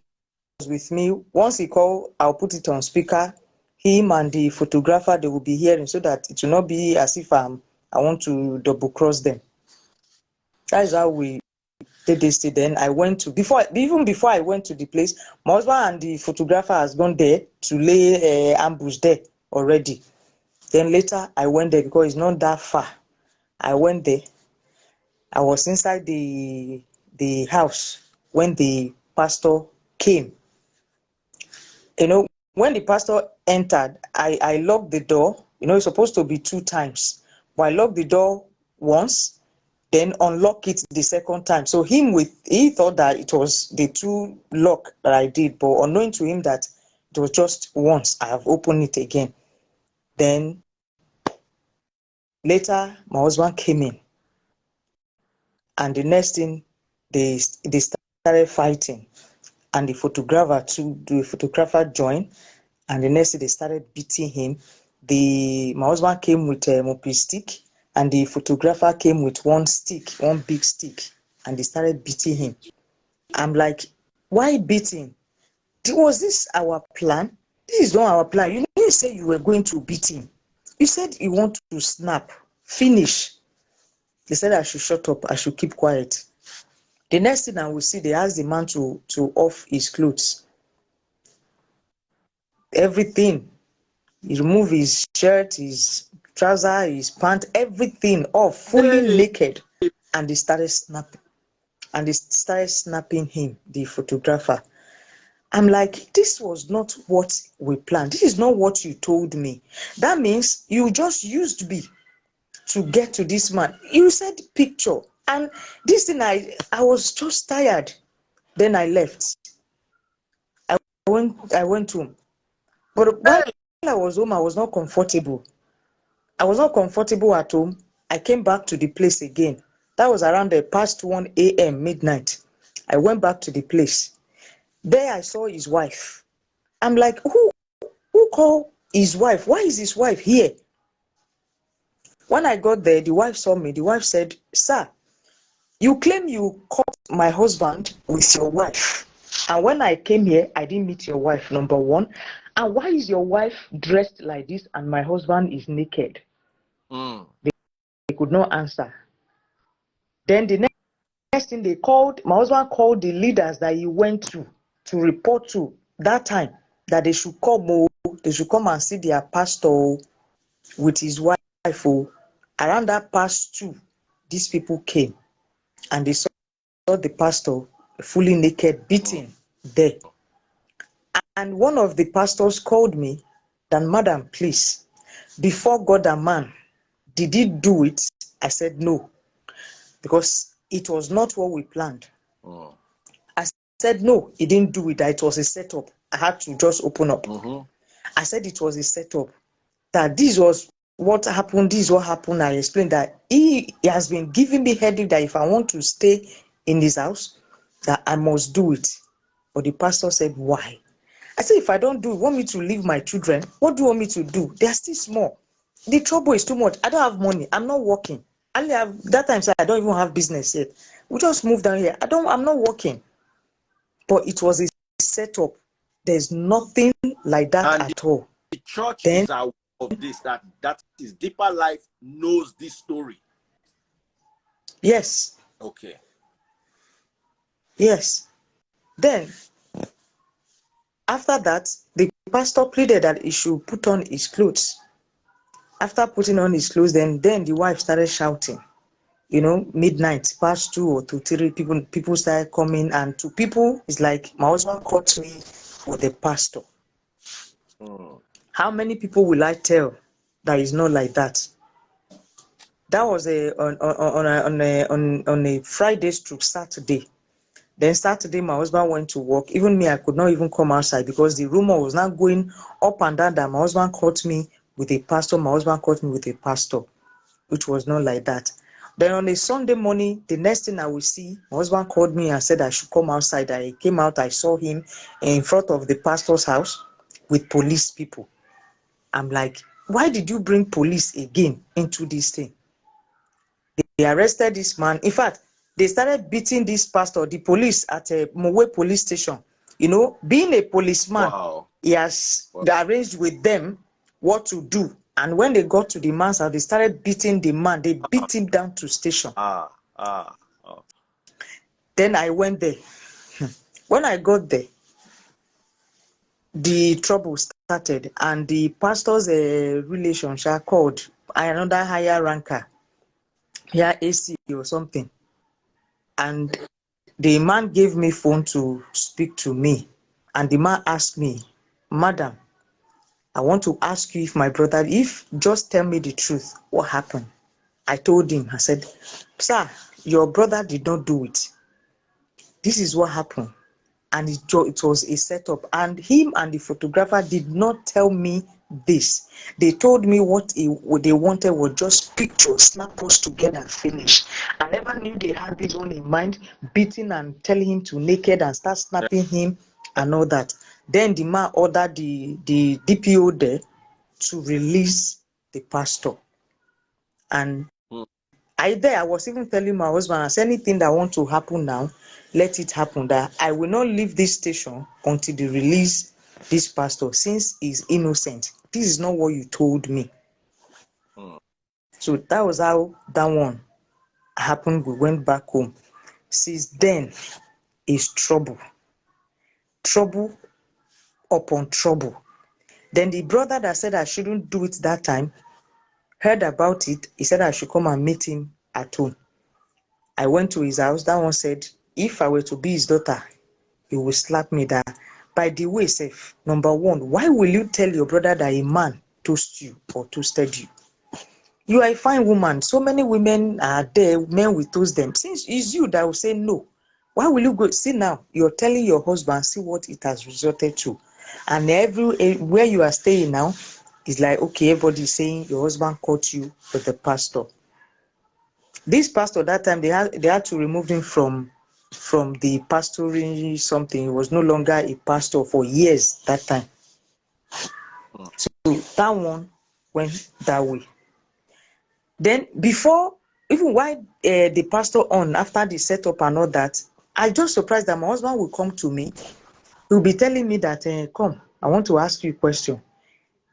with me. Once he called, I'll put it on speaker. Him and the photographer, they will be hearing, so that it will not be as if I want to double cross them. That is how we did this. Then I went to, even before I went to the place, my husband and the photographer has gone there to lay ambush there already. Then later I went there because it's not that far. I went there. I was inside the house when the pastor came. You know, when the pastor entered, I locked the door. You know, it's supposed to be 2 times, but I locked the door once, then unlock it the second time. So he thought that it was the 2 lock that I did, but unknowing to him that it was just once. I have opened it again. Then later, my husband came in, and the next thing, they started fighting, and the photographer joined, and the next thing, they started beating him. My husband came with a mopping stick, and the photographer came with one big stick, and they started beating him. I'm like, why beating? Was this our plan? This is not our plan. You didn't say you were going to beat him. You said you want to snap, finish. They said I should shut up, I should keep quiet. The next thing I will see, they asked the man to off his clothes. Everything. He removed his shirt, his trouser, his pants, everything off, fully naked. And they started snapping. And they started snapping him, the photographer. I'm like, this was not what we planned. This is not what you told me. That means you just used me to get to this man. You said picture. And this thing, I was just tired. Then I left. I went home. But while I was home, I was not comfortable. I was not comfortable at home. I came back to the place again. That was around the past 1 a.m. midnight. I went back to the place. There I saw his wife. I'm like, who called his wife? Why is his wife here? When I got there, the wife saw me. The wife said, sir, you claim you caught my husband with your wife. And when I came here, I didn't meet your wife, number one. And why is your wife dressed like this and my husband is naked? They could not answer. Then the next thing my husband called the leaders that he went to report to that time, that they should come and see their pastor with his wife. Around that past 2, these people came and they saw the pastor fully naked, beaten there. And one of the pastors called me, that, madam, please, before God and man, did he do it? I said no, because it was not what we planned. I said no, he didn't do it, that it was a setup. I had to just open up. I said it was a setup, that this was what happened, this is what happened. I explained that he has been giving me headache, that if I want to stay in his house, that I must do it. But the pastor said, why? I said, if I don't do it, want me to leave my children? What do you want me to do? They are still small. The trouble is too much. I don't have money. I'm not working. That time, I don't even have business yet. We just moved down here. I'm not working. But it was a setup. There's nothing like that at all. The church is aware of this, that is Deeper Life knows this story. Yes. Okay. Yes. Then, after that, the pastor pleaded that he should put on his clothes. After putting on his clothes, then the wife started shouting. You know, midnight, past 2 or 3, people started coming, and to people, it's like, my husband caught me for the pastor. How many people will I tell that is not like that? That was on a Friday / Saturday. Then Saturday, my husband went to work. Even me, I could not even come outside because the rumor was not going up and down that my husband caught me with a pastor. My husband caught me with a pastor, which was not like that. Then on a Sunday morning, the next thing I will see, my husband called me and said I should come outside. I came out, I saw him in front of the pastor's house with police people. I'm like, why did you bring police again into this thing? They arrested this man. In fact, they started beating this pastor, the police at a Mowe police station. You know, being a policeman, Wow. he has arranged with them what to do. And when they got to the man's house, they started beating the man. They beat him down to station. Oh. Then I went there. When I got there, the trouble started, and the pastor's relationship called another higher ranker, here AC or something. And the man gave me phone to speak to me. And the man asked me, Madam, I want to ask you if my brother, if just tell me the truth, what happened? I told him, I said, sir, your brother did not do it. This is what happened. And it was a setup. And him and the photographer did not tell me this. They told me what they wanted was just pictures, snap us together and finish. I never knew they had this one in mind, beating and telling him to naked and start snapping him and all that. Then the man ordered the DPO there to release the pastor. And I was even telling my husband, as anything that want to happen now, let it happen. That I will not leave this station until they release this pastor, since he's innocent. This is not what you told me. So that was how that one happened. We went back home. Since then, is trouble upon trouble. Then the brother that said I shouldn't do it that time heard about it. He said I should come and meet him at home. I went to his house. That one said, if I were to be his daughter, he will slap me. That, by the way, Seth, number one, why will you tell your brother that a man toasted you or toasted you? You are a fine woman. So many women are there, men will toast them. Since it's you that will say no, why will you go? See now, you're telling your husband, see what it has resulted to. And where you are staying now, is like, okay, everybody is saying your husband caught you with the pastor. This pastor, that time, they had to remove him from the pastoring something. He was no longer a pastor for years that time. So that one went that way. Then before, even while the pastor on, after the setup and all that, I just surprised that my husband will come to me. He'll be telling me that, come, I want to ask you a question.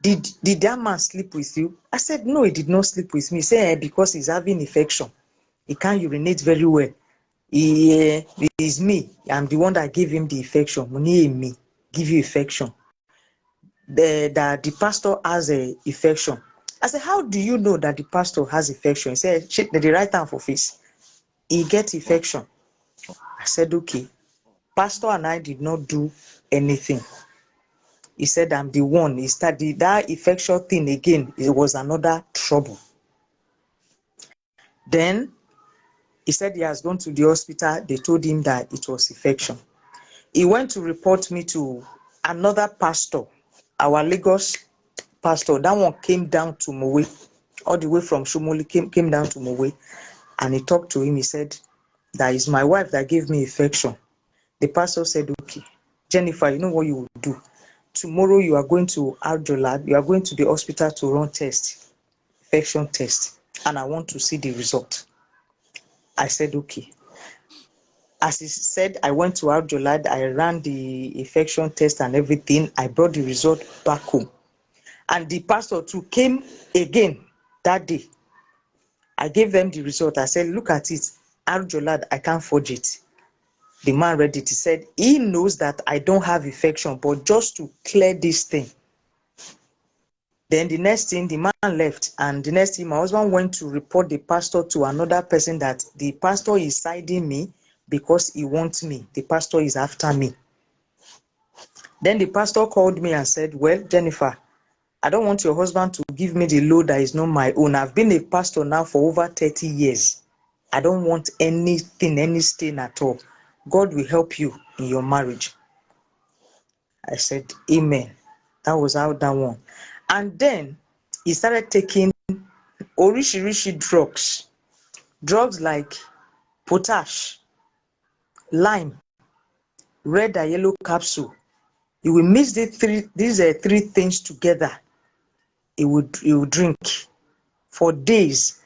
Did that man sleep with you? I said, no, he did not sleep with me. He said, because he's having infection. He can't urinate very well. He is me. I'm the one that gave him the infection. Me, give you infection. The pastor has a infection. I said, how do you know that the pastor has infection? He said, shit, the right hand for face. He gets infection. I said, okay. Pastor and I did not do anything. He said, I'm the one. He started that infection thing again. It was another trouble. Then he said he has gone to the hospital. They told him that it was infection. He went to report me to another pastor, our Lagos pastor. That one came down to Mowe, all the way from Shomoli, came down to Mowe, and he talked to him. He said, that is my wife that gave me infection. The pastor said, okay, Jennifer, you know what you will do? Tomorrow you are going to Arjolad, you are going to the hospital to run test, infection test, and I want to see the result. I said, okay. As he said, I went to Arjolad, I ran the infection test and everything. I brought the result back home. And the pastor too came again that day. I gave them the result. I said, look at it. Arjolad, I can't forge it. The man read it. He said, he knows that I don't have infection, but just to clear this thing. Then the next thing, the man left. And the next thing, my husband went to report the pastor to another person that the pastor is siding me because he wants me. The pastor is after me. Then the pastor called me and said, well, Jennifer, I don't want your husband to give me the load that is not my own. I've been a pastor now for over 30 years. I don't want anything, any stain at all. God will help you in your marriage. I said, amen. That was how that one. And then he started taking orishirishi drugs like potash, lime, red and yellow capsule. You will mix these three things together. He would drink for days.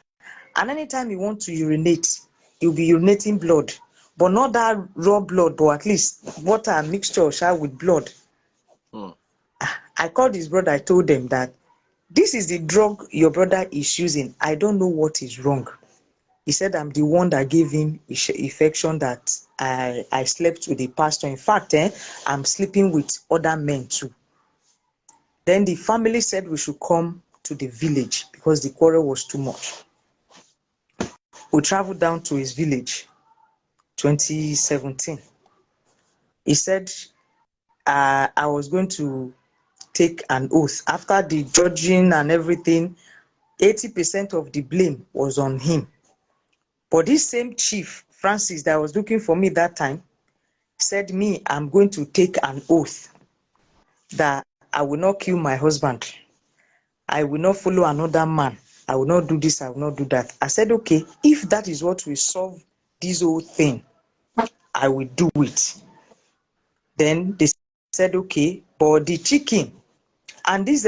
And anytime you want to urinate, you'll be urinating blood. But not that raw blood, but at least water and mixture with blood. I called his brother, I told them that this is the drug your brother is using. I don't know what is wrong. He said, I'm the one that gave him infection, that I slept with the pastor. In fact, I'm sleeping with other men too. Then the family said we should come to the village because the quarrel was too much. We traveled down to his village, 2017. He said, I was going to take an oath. After the judging and everything, 80% of the blame was on him. But this same chief, Francis, that was looking for me that time, said me, I'm going to take an oath that I will not kill my husband. I will not follow another man. I will not do this, I will not do that. I said, okay, if that is what will solve this whole thing, I will do it. Then they said, okay, but the chicken, and this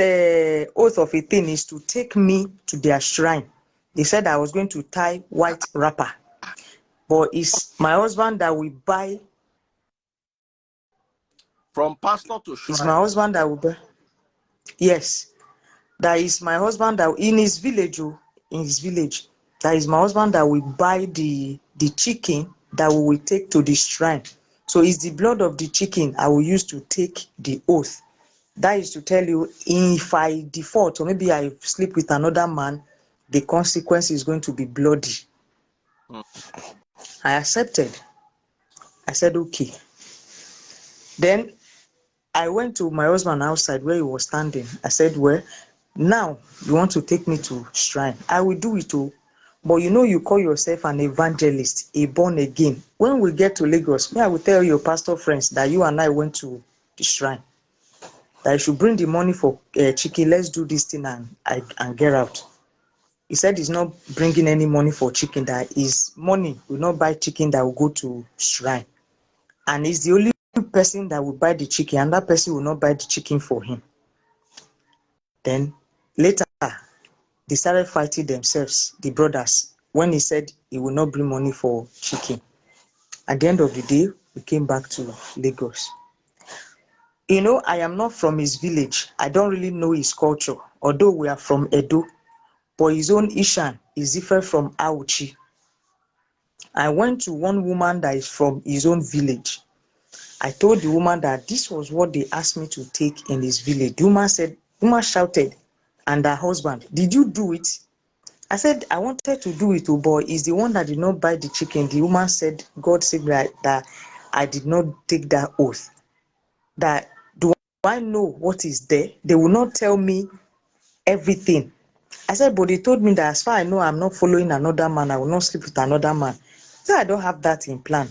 oath of a thing is to take me to their shrine. They said I was going to tie white wrapper, but it's my husband that will buy. From pastor to shrine. It's my husband that will buy. Yes, that is my husband that in his village, that is my husband that will buy the chicken that we will take to the shrine. So it's the blood of the chicken I will use to take the oath. That is to tell you, if I default or maybe I sleep with another man, the consequence is going to be bloody. I accepted. I said, okay. Then I went to my husband outside where he was standing. I said, well, now you want to take me to shrine. I will do it too. But you call yourself an evangelist, a born again. When we get to Lagos, I will tell your pastor friends that you and I went to the shrine. That I should bring the money for chicken. Let's do this thing and get out. He said he's not bringing any money for chicken. That his money will not buy chicken that will go to shrine. And he's the only person that will buy the chicken, and that person will not buy the chicken for him. Then later, they started fighting themselves, the brothers, when he said he will not bring money for chicken. At the end of the day, we came back to Lagos. I am not from his village. I don't really know his culture, although we are from Edo. But his own Ishan is different from Auchi. I went to one woman that is from his own village. I told the woman that this was what they asked me to take in his village. The woman shouted, and her husband, did you do it? I said, I wanted to do it, but he's the one that did not buy the chicken. The woman said, God said that I did not take that oath. That do I know what is there? They will not tell me everything. I said, but they told me that as far as I know, I'm not following another man. I will not sleep with another man. So I don't have that in plan.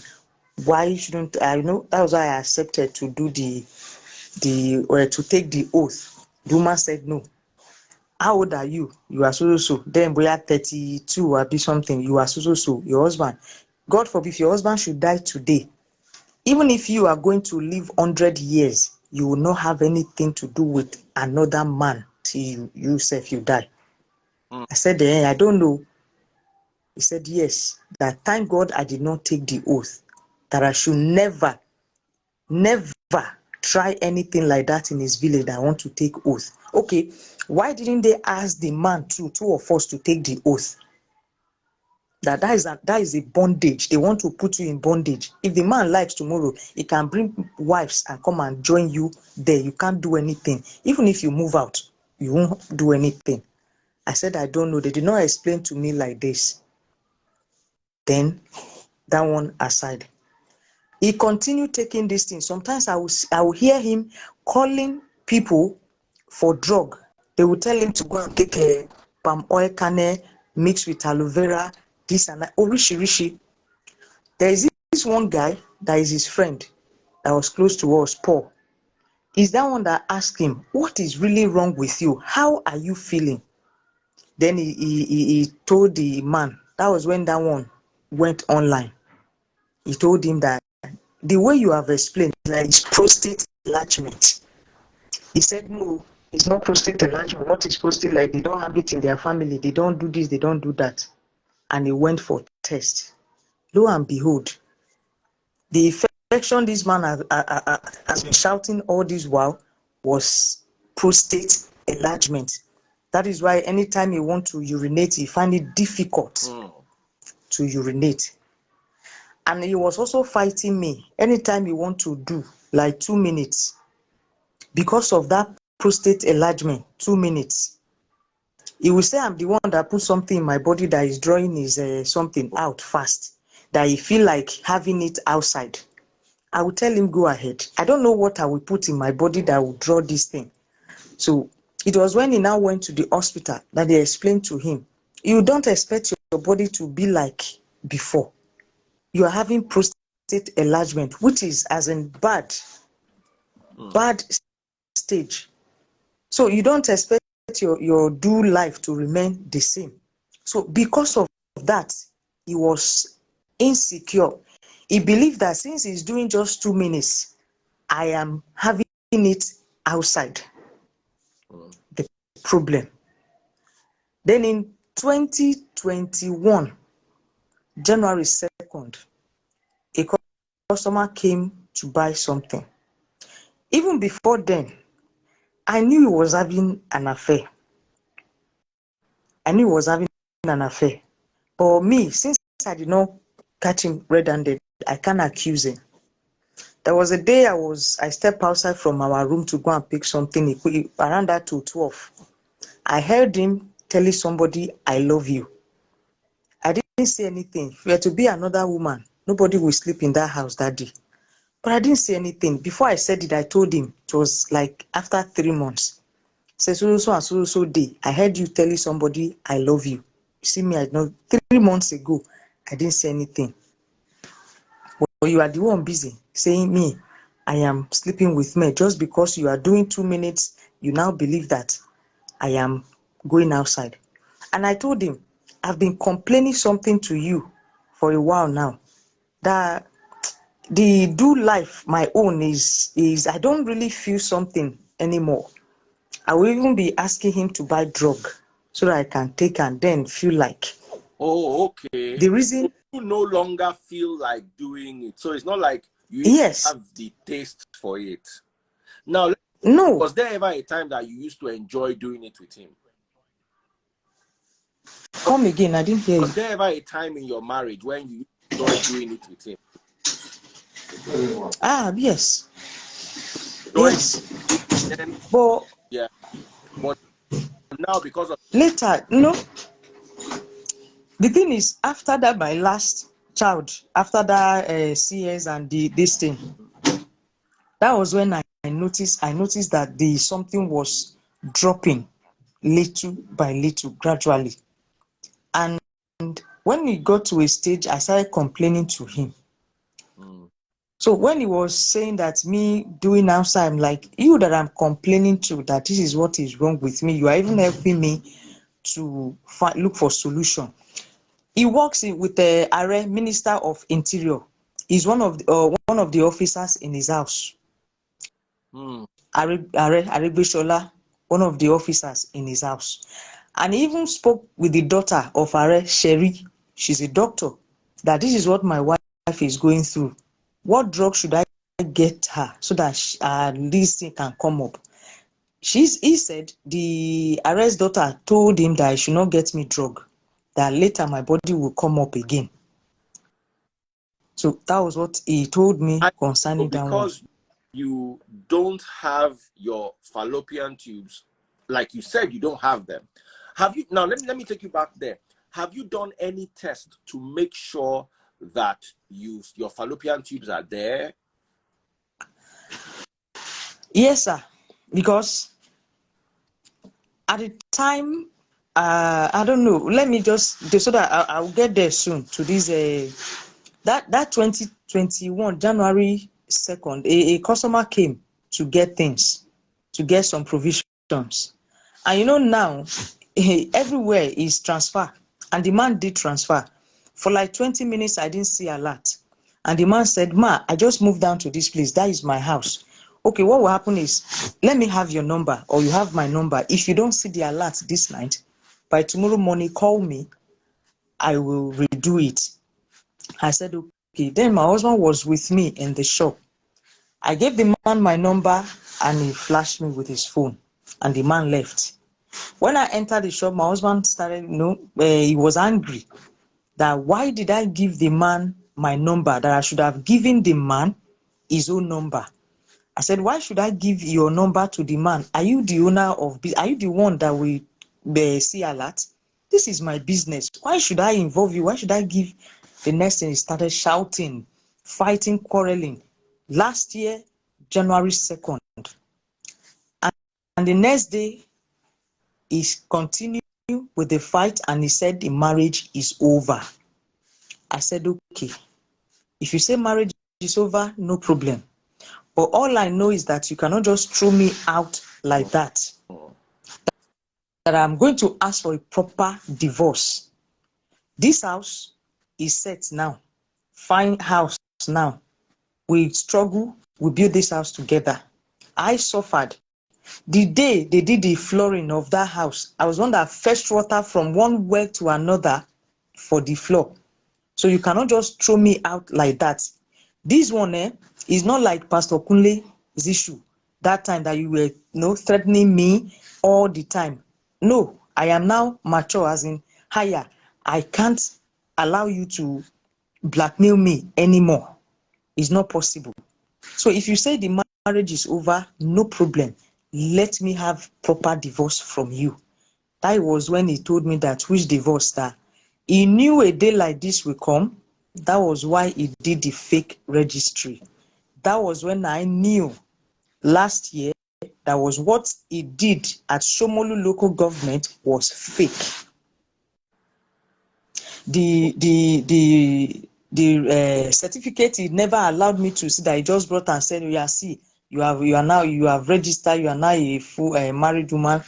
Why shouldn't I know? That was why I accepted to do to take the oath. The woman said no. How old are you? You are so. Then we are 32 or be something. You are so. Your husband. God forbid if your husband should die today. Even if you are going to live 100 years, you will not have anything to do with another man till you die. I said, I don't know. He said, yes, that thank God I did not take the oath, that I should never try anything like that in his village that I want to take oath. Okay, why didn't they ask the man two of us to take the oath? That is a bondage. They want to put you in bondage. If the man likes tomorrow, he can bring wives and come and join you there. You can't do anything. Even if you move out, you won't do anything. I said, I don't know. They did not explain to me like this. Then, that one aside. He continued taking this thing. Sometimes I will hear him calling people for drug. They will tell him to go and take a palm oil kernel mixed with aloe vera, this and that. Rishi. There is this one guy, that is his friend that was close to us, Paul, is that one that asked him, what is really wrong with you? How are you feeling? Then he told the man, that was when that one went online. He told him that the way you have explained, like it's prostate enlargement. He said, no, it's not prostate enlargement. What is prostate? Like they don't have it in their family. They don't do this, they don't do that. And he went for test. Lo and behold, the infection this man has been shouting all this while was prostate enlargement. That is why anytime he want to urinate, he find it difficult to urinate. And he was also fighting me anytime he want to do like 2 minutes. Because of that prostate enlargement, 2 minutes. He will say I'm the one that put something in my body that is drawing his something out fast, that he feel like having it outside. I will tell him, go ahead. I don't know what I will put in my body that will draw this thing. So it was when he now went to the hospital that they explained to him, you don't expect your body to be like before. You are having prostate enlargement, which is as in bad stage. So you don't expect your do life to remain the same. So because of that, he was insecure. He believed that since he's doing just 2 minutes, I am having it outside. The problem. Then in 2021, January 2nd, a customer came to buy something. Even before then, I knew he was having an affair. But me, since I did not catch him red-handed, I can't accuse him. There was a day I stepped outside from our room to go and pick something around that to 12. I heard him telling somebody, I love you. I didn't say anything. If we were to be another woman, nobody will sleep in that house that day. But I didn't say anything. Before I said it, I told him, it was like after 3 months. Say so day. I heard you telling somebody, I love you. You see me, I know 3 months ago, I didn't say anything. But you are the one busy saying me, I am sleeping with men. Just because you are doing 2 minutes, you now believe that I am going outside. And I told him, I've been complaining something to you for a while now. That the do life, my own is I don't really feel something anymore. I will even be asking him to buy drug so that I can take and then feel like. Oh, okay. The reason you no longer feel like doing it. So it's not like you yes have the taste for it. Now, no was there ever a time that you used to enjoy doing it with him? come again, I didn't hear Was you. there ever a time in your marriage when you enjoyed doing it with him? Yes. Enjoyed Yes. then, But yeah. But now because of later, no. The thing is, after that, my last child, after that CS and this thing, that was when I noticed that the something was dropping little by little, gradually. And when it got to a stage, I started complaining to him. So when he was saying that me doing outside, I'm like, you that I'm complaining to, that this is what is wrong with me. You are even helping me to look for solution. He works with the Minister of Interior. He's one of the officers in his house. Aregbeshola, one of the officers in his house. And he even spoke with the daughter of Are, Sherry. She's a doctor. That this is what my wife is going through. What drug should I get her so that this thing can come up? He said the arrest daughter told him that he should not get me drug, that later my body will come up again. So that was what he told me concerning that one. Because you don't have your fallopian tubes, like you said, you don't have them. Have you now? Let me take you back there. Have you done any test to make sure that your fallopian tubes are there? Yes, sir. Because at the time, I don't know. Let me just so that I'll get there soon to this That 2021 January 2nd, a customer came to get things, to get some provisions. And now everywhere is transfer, and the man did transfer. For like 20 minutes, I didn't see alert. And the man said, "Ma, I just moved down to this place. That is my house." Okay, what will happen is, let me have your number, or you have my number. If you don't see the alert this night, by tomorrow morning, call me. I will redo it. I said, okay. Then my husband was with me in the shop. I gave the man my number and he flashed me with his phone, and the man left. When I entered the shop, my husband started, he was angry that why did I give the man my number, that I should have given the man his own number. I said, why should I give your number to the man? Are you the owner of, are you the one that will see alert? This is my business. Why should I involve you? Why should I give? The next thing, he started shouting, fighting, quarreling. Last year, January 2nd. And the next day, he continued with the fight and he said the marriage is over. I said, okay. If you say marriage is over, no problem. But all I know is that you cannot just throw me out like that. That I'm going to ask for a proper divorce. This house is set now. Fine house now. We struggle, we build this house together. I suffered. The day they did the flooring of that house, I was one that fetched water from one well to another for the floor. So you cannot just throw me out like that. This one is not like Pastor Kunle's issue. That time that you were threatening me all the time. No, I am now mature, as in higher. I can't allow you to blackmail me anymore. It's not possible. So if you say the marriage is over, no problem. Let me have proper divorce from you. That was when he told me that which divorce that he knew a day like this will come. That was why he did the fake registry. That was when I knew last year that was what he did at Shomolu local government was fake. The certificate he never allowed me to see, that he just brought and said, "Yeah, see, you have registered, you are now a full married woman."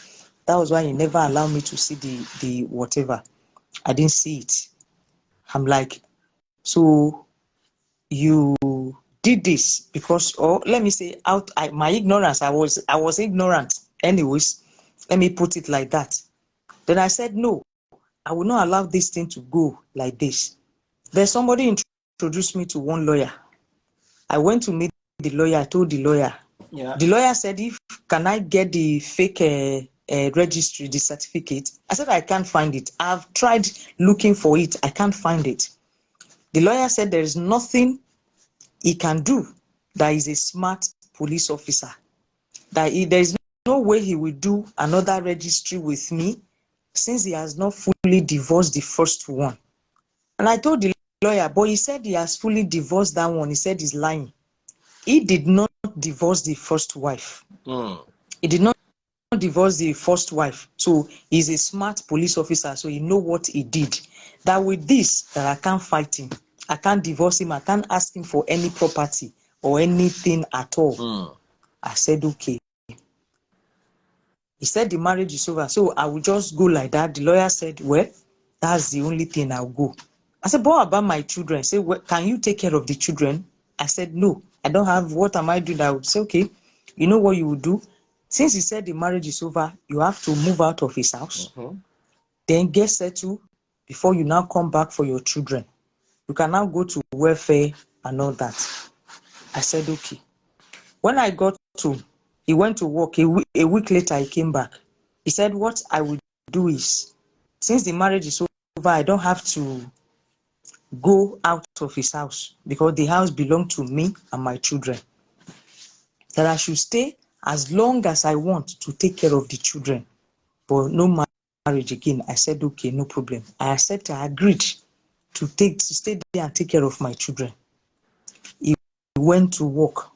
That was why he never allowed me to see the whatever. I didn't see it. I'm like, so you did this because, or let me say, my ignorance. I was ignorant. Anyways, let me put it like that. Then I said, no, I will not allow this thing to go like this. There's somebody introduced me to one lawyer. I went to meet the lawyer. I told the lawyer. Yeah. The lawyer said, can I get the fake registry, the certificate? I said, I can't find it. I've tried looking for it. I can't find it. The lawyer said there is nothing he can do. That is a smart police officer. That there is no way he will do another registry with me since he has not fully divorced the first one. And I told the lawyer, but he said he has fully divorced that one. He said he's lying. He did not divorce the first wife. He did not divorce the first wife. So he's a smart police officer. So he know what he did. That with this, that I can't fight him. I can't divorce him. I can't ask him for any property or anything at all. I said, okay. He said the marriage is over. So I will just go like that. The lawyer said, well, that's the only thing I'll go. I said, but what about my children? He said, well, can you take care of the children? I said, no, I don't have. What am I doing? I would say, okay, you know what you would do? Since he said the marriage is over, you have to move out of his house. Then get settled before you now come back for your children. You can now go to welfare and all that. I said, okay. When I got to, he went to work. A week later, he came back. He said, what I will do is, since the marriage is over, I don't have to go out of his house because the house belonged to me and my children. That I should stay as long as I want to take care of the children, but no marriage again. I said, okay, no problem. I accepted. I agreed to stay there and take care of my children. He went to work.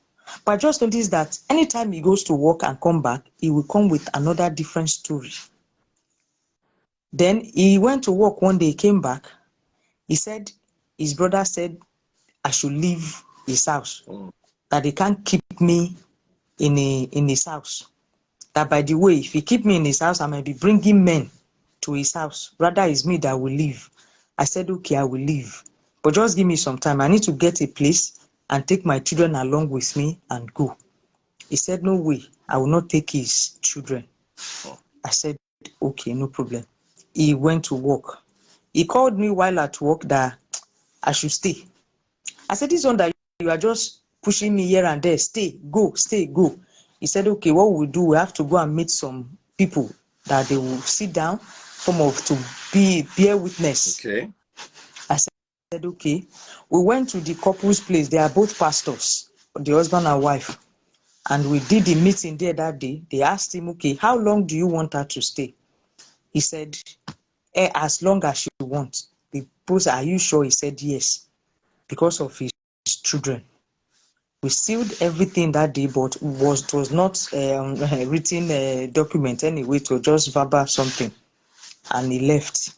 But I just noticed that anytime he goes to work and come back, he will come with another different story. Then he went to work one day, he came back. He said, his brother said, I should leave his house, that they can't keep me in his house. That, by the way, if he keep me in his house, I might be bringing men to his house. Rather, it's me that will leave. I said, okay, I will leave. But just give me some time. I need to get a place and take my children along with me and go. He said, no way, I will not take his children. I said, okay, no problem. He went to work. He called me while at work that I should stay. I said, this one that you are just pushing me here and there, stay, go. He said, okay, what we do, we have to go and meet some people that they will sit down, to bear witness. Okay. I said, okay. We went to the couple's place. They are both pastors, the husband and wife. And we did the meeting there that day. They asked him, okay, how long do you want her to stay? He said, as long as she wants. The post, are you sure? He said, yes, because of his children. We sealed everything that day, but it was not a written document anyway. It was just verbal something. And he left.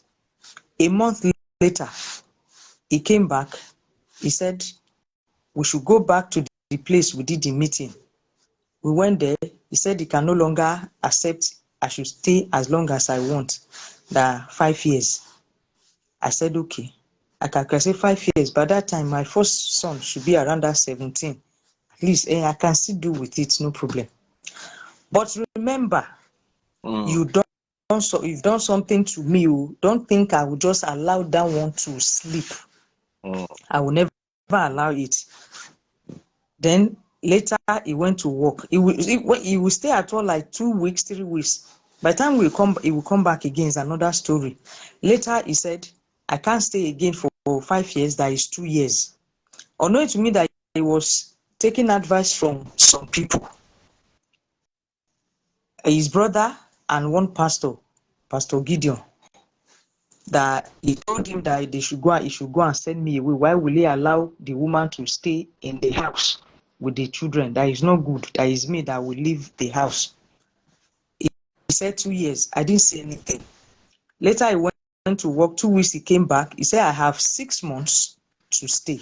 A month later, he came back. He said, we should go back to the place we did the meeting. We went there. He said he can no longer accept I should stay as long as I want. That 5 years. I said, okay. I can say 5 years. By that time, my first son should be around that 17. At least I can still do with it, no problem. But remember, you've done something to me. Don't think I will just allow that one to sleep. I will never allow it. Then later he went to work. He will stay at all like 2 weeks, 3 weeks. By the time he will come back again, is another story. Later he said, I can't stay again for 5 years. That is 2 years. Unknowing to me that he was taking advice from some people. His brother and one pastor, Pastor Gideon, that he told him that he should go and send me away. Why will he allow the woman to stay in the house with the children? That is not good. That is me that will leave the house. He said 2 years. I didn't say anything. Later he went to work. 2 weeks he came back. He said, I have 6 months to stay.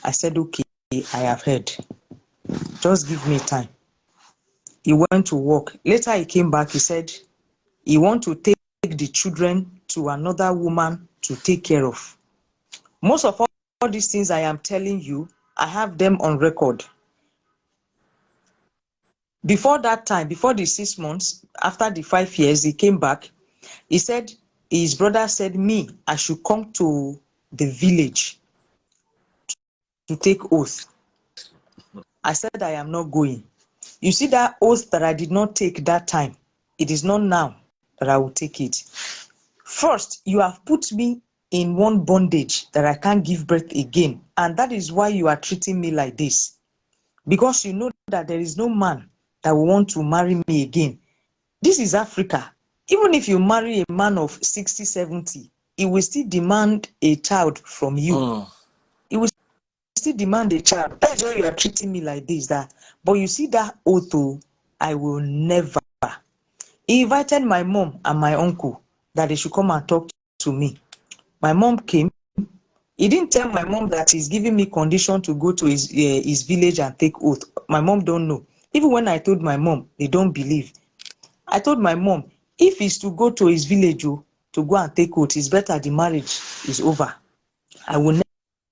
I said, okay, I have heard. Just give me time. He went to work. Later he came back. He said he want to take the children to another woman to take care of. Most of all these things I am telling you, I have them on record. Before that time, before the 6 months, after the 5 years, he came back. He said, his brother said, I should come to the village to take oath. I said, I am not going. You see that oath that I did not take that time, it is not now that I will take it. First, you have put me in one bondage that I can't give birth again. And that is why you are treating me like this. Because you know that there is no man that will want to marry me again. This is Africa. Even if you marry a man of 60, 70, he will still demand a child from you. He will still demand a child. That's why you are treating me like this. But you see that oath, I will never. He invited my mom and my uncle that they should come and talk to me. My mom came. He didn't tell my mom that he's giving me condition to go to his village and take oath. My mom don't know. Even when I told my mom, they don't believe. I told my mom, if he's to go to his village to go and take oath, it's better the marriage is over. I will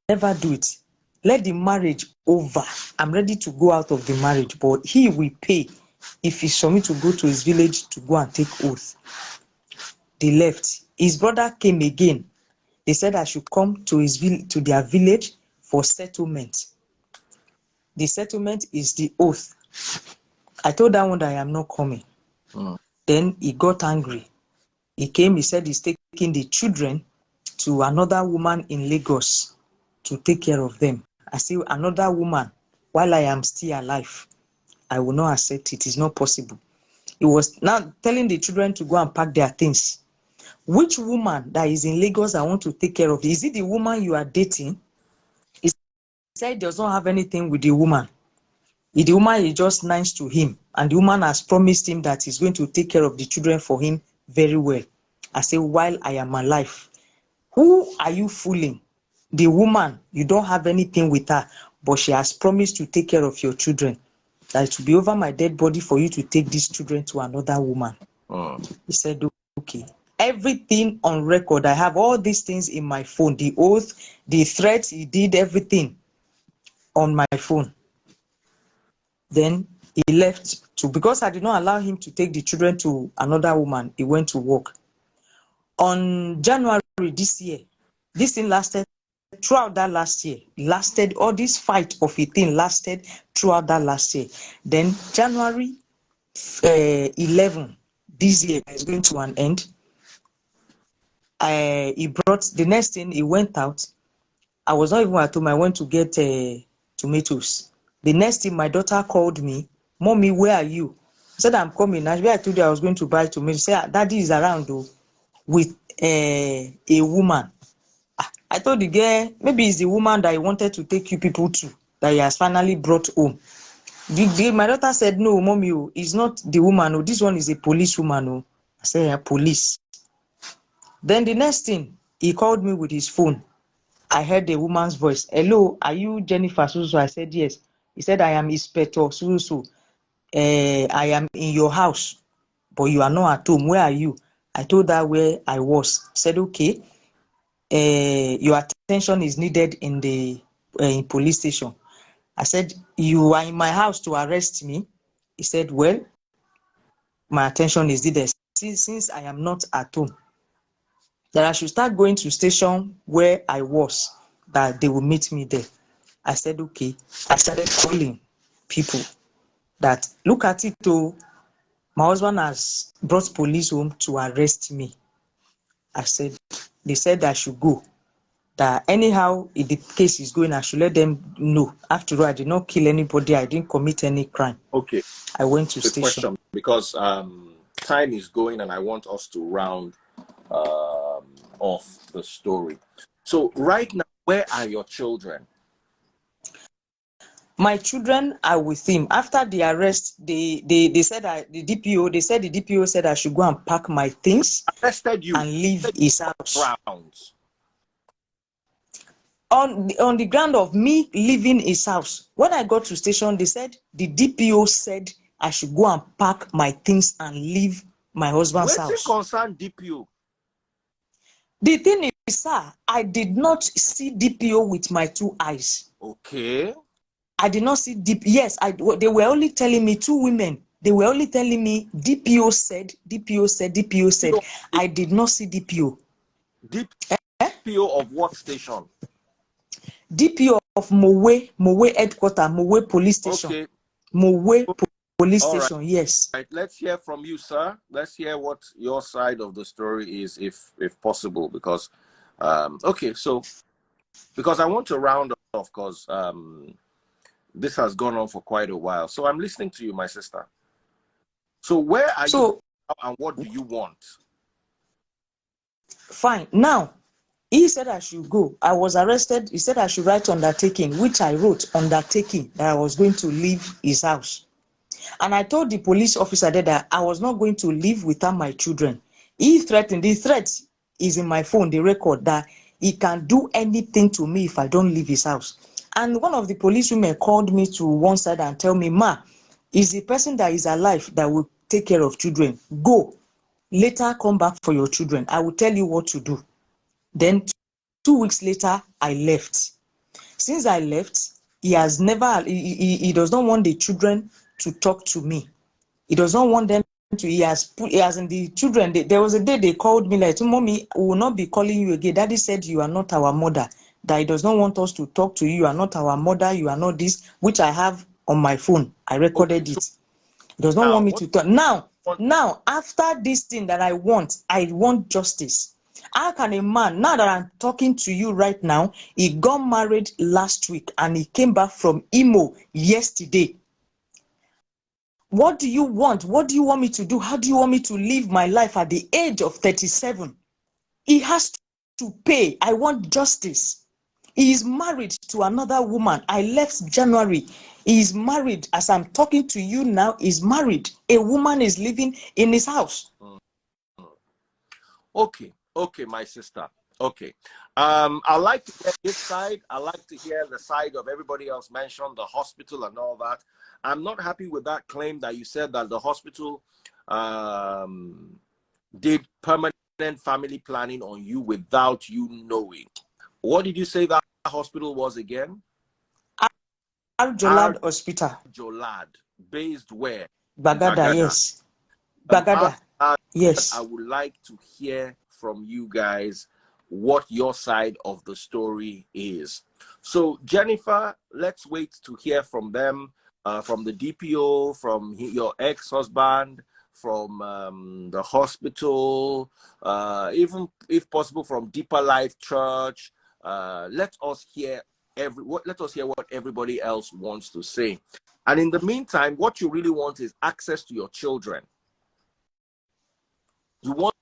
never do it. Let the marriage over. I'm ready to go out of the marriage, but he will pay if it's for me to go to his village to go and take oath. They left. His brother came again. They said I should come to their village for settlement. The settlement is the oath. I told that one that I am not coming. Then he got angry. He came, he said he's taking the children to another woman in Lagos to take care of them. I say, another woman, while I am still alive, I will not accept it. It's not possible. He was now telling the children to go and pack their things. Which woman that is in Lagos I want to take care of? Is it the woman you are dating? He said he does not have anything with the woman. The woman is just nice to him. And the woman has promised him that he's going to take care of the children for him very well. I say, while I am alive, who are you fooling? the woman, you don't have anything with her, but she has promised to take care of your children. That it will be over my dead body for you to take these children to another woman. He said, okay. Everything on record. I have all these things in my phone. The oath, the threats, he did everything on my phone. Then he left because I did not allow him to take the children to another woman. He went to work. On January this year, this thing lasted throughout that last year. Lasted, all this fight of a thing lasted throughout that last year. Then January 11 this year is going to an end. He brought the next thing. He went out. I was not even at home. I went to get tomatoes. The next thing, my daughter called me, "Mommy, where are you?" I said, "I'm coming." I told you I was going to buy tomatoes. She said, "Daddy is around though, with a woman." I told the girl, maybe it's the woman that he wanted to take you people to, that he has finally brought home. My daughter said, "No, Mommy, it's not the woman. Oh, this one is a police woman." Oh. I said, "Yeah, police." Then the next thing, he called me with his phone. I heard the woman's voice. "Hello, are you Jennifer Susu?" I said, "Yes." He said, "I am Inspector Susu. I am in your house, but you are not at home. Where are you?" I told her where I was. He said, "Okay, your attention is needed in the police station." I said, "You are in my house to arrest me?" He said, "Well, my attention is needed since I am not at home, that I should start going to station where I was, that they will meet me there." I said, "Okay." I started calling people that, "Look at it, oh, my husband has brought police home to arrest me." I said, they said I should go. That anyhow, if the case is going, I should let them know. After all, I did not kill anybody. I didn't commit any crime. Okay. I went to The station. question, because time is going and I want us to round off the story. So right now, where are your children? My children are with him. After the arrest, they said the DPO said I should go and pack my things Arrested you and leave his house. grounds. On the ground of me leaving his house. When I got to station, they said the DPO said I should go and pack my things and leave my husband's What's it house. concern DPO? The thing is, sir, I did not see DPO with my two eyes. Okay. I did not see DPO. Yes, they were only telling me, two women. They were only telling me DPO said, DPO said, DPO said. I did not see DPO. DPO of what station? DPO of Mowe headquarters, Mowe police station. Okay. Mowe police All station, yes. right. Let's hear from you, sir. Let's hear what your side of the story is, if possible, because okay, so because I want to round off, because this has gone on for quite a while. So I'm listening to you, my sister. So where are you and what do you want? Fine. Now, he said I should go. I was arrested. He said I should write undertaking, which I wrote undertaking, that I was going to leave his house. And I told the police officer there that I was not going to live without my children. He threatened. The threat is in my phone, the record, that he can do anything to me if I don't leave his house. And one of the police women called me to one side and tell me, "Ma, is the person that is alive that will take care of children. Go. Later, come back for your children. I will tell you what to do." Then 2 weeks later, I left. Since I left, he has never, he does not want the children to talk to me. He does not want them to, he has in the children, there was a day they called me like, "Mommy, we will not be calling you again. Daddy said you are not our mother, that he does not want us to talk to you. You are not our mother, you are not this," which I have on my phone. I recorded it. He does not want me to talk. Now, after this thing that I want justice. How can a man, now that I'm talking to you right now, he got married last week and he came back from Imo yesterday. What do you want? What do you want me to do? How do you want me to live my life at the age of 37? He has to pay. I want justice. He is married to another woman. I left January. He is married. As I'm talking to you now, he's married. A woman is living in his house. Okay, my sister. Okay. I like to hear this side. I like to hear the side of everybody else mentioned, the hospital and all that. I'm not happy with that claim that you said that the hospital did permanent family planning on you without you knowing. What did you say that hospital was again? Al-Jolad Hospital. Jolad, based where? Bagada, yes. Bagada, yes. I would like to hear from you guys what your side of the story is. So, Jennifer, let's wait to hear from them, from the DPO, from your ex-husband, from the hospital, even if possible from Deeper Life Church. Let us hear what everybody else wants to say. And in the meantime, what you really want is access to your children. You want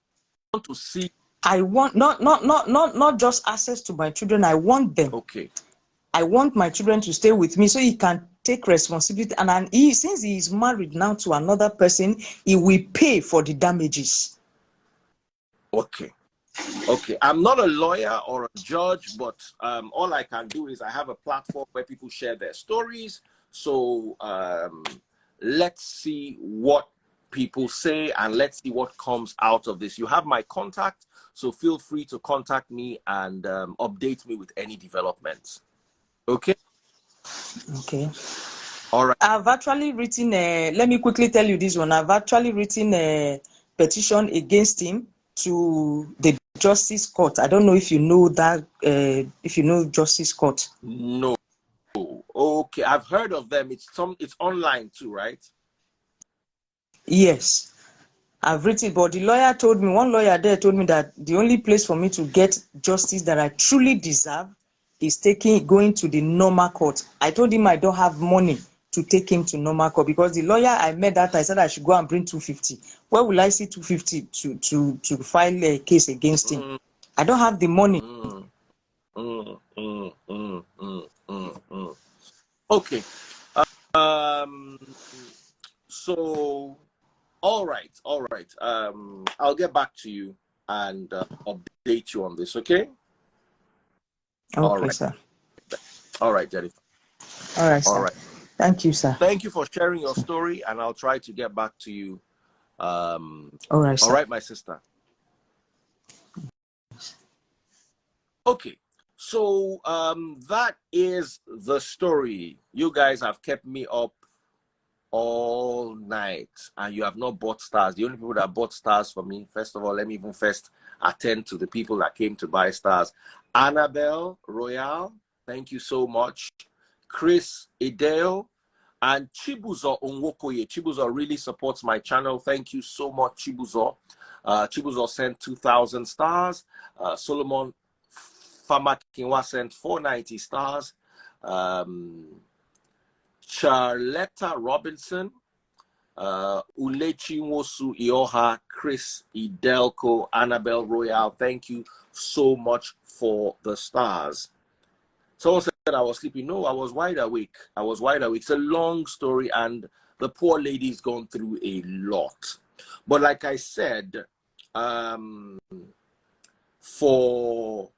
to see. I want not just access to my children. I want them. Okay. I want my children to stay with me so he can take responsibility. And since he is married now to another person, he will pay for the damages. Okay. Okay. I'm not a lawyer or a judge, but all I can do is I have a platform where people share their stories. So let's see what people say and let's see what comes out of this. You have my contact, so feel free to contact me and update me with any developments. Okay. Okay. All right. I've actually written let me quickly tell you this one. I've actually written a petition against him to the Justice Court. I don't know if you know that, if you know Justice Court. No. Okay, I've heard of them. It's online too, right? Yes, I've written, but the lawyer told me, one lawyer there told me that the only place for me to get justice that I truly deserve is going to the normal court. I told him I don't have money to take him to normal court because the lawyer I met that I said I should go and bring 250. Where will I see 250 to file a case against him? I don't have the money. Okay. So all right. I'll get back to you and update you on this, okay? Okay, all right, sir. All right, Jennifer. All right, sir. All right. Thank you, sir. Thank you for sharing your story, and I'll try to get back to you. All right, sir. All right, my sister. Okay. So that is the story. You guys have kept me up all night and you have not bought stars. The only people that bought stars for me, first of all, let me even first attend to the people that came to buy stars. Annabelle Royale, thank you so much. Chris Ideo and Chibuzo Onwokoye. Chibuzo really supports my channel. Thank you so much, Chibuzo. Chibuzo sent 2,000 stars. Solomon Famakinwa sent 490 stars. Charletta Robinson, Ulechi Wosu Ioha, Chris Idelko, Annabelle Royale, thank you so much for the stars. Someone said I was sleeping. No, I was wide awake. It's a long story and the poor lady's gone through a lot. But like I said, for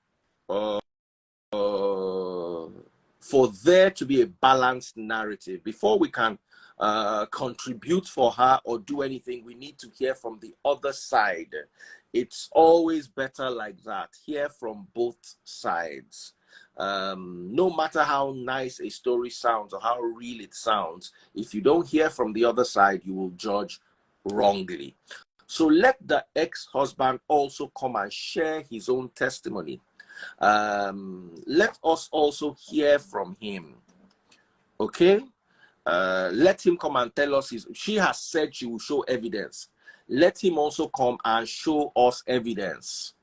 there to be a balanced narrative, before we can contribute for her or do anything, we need to hear from the other side. It's always better like that. Hear from both sides. No matter how nice a story sounds or how real it sounds, if you don't hear from the other side, you will judge wrongly. So let the ex-husband also come and share his own testimony. Let us also hear from him. Okay? Let him come and tell us she has said she will show evidence. Let him also come and show us evidence.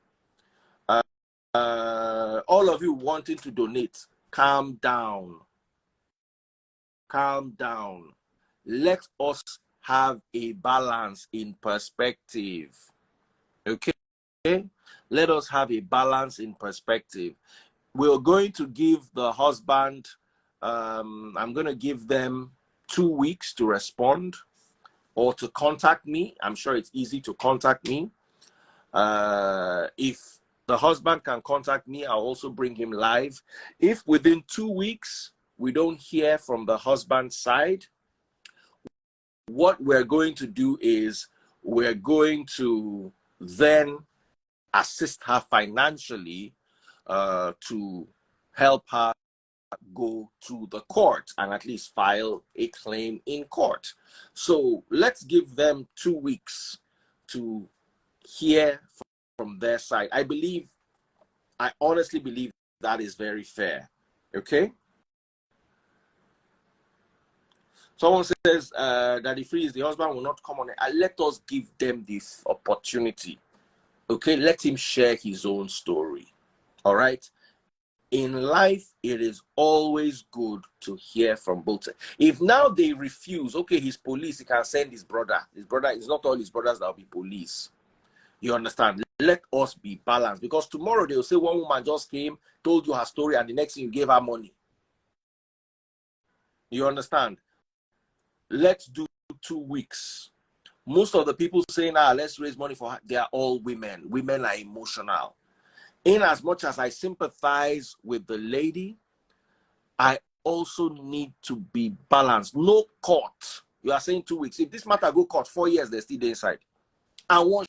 All of you wanting to donate, calm down. Calm down. Let us have a balance in perspective. Okay? Let us have a balance in perspective. We're going to give the husband, I'm going to give them 2 weeks to respond or to contact me. I'm sure it's easy to contact me. If The husband can contact me. I'll also bring him live. If within 2 weeks we don't hear from the husband's side, what we're going to do is we're going to then assist her financially to help her go to the court and at least file a claim in court. So let's give them 2 weeks to hear from their side. I honestly believe that is very fair. Okay? Someone says, Daddy Freeze, the husband will not come on it. Let us give them this opportunity. Okay? Let him share his own story. All right? In life, it is always good to hear from both sides. If now they refuse, okay, he's police, he can send his brother. His brother is not all his brothers that will be police. You understand? Let us be balanced, because tomorrow they will say one woman just came, told you her story, and the next thing you gave her money. You understand? Let's do 2 weeks. Most of the people saying, let's raise money for her, they are all women. Women are emotional. In as much as I sympathize with the lady, I also need to be balanced. No court. You are saying 2 weeks. If this matter go court 4 years, they're still inside. And once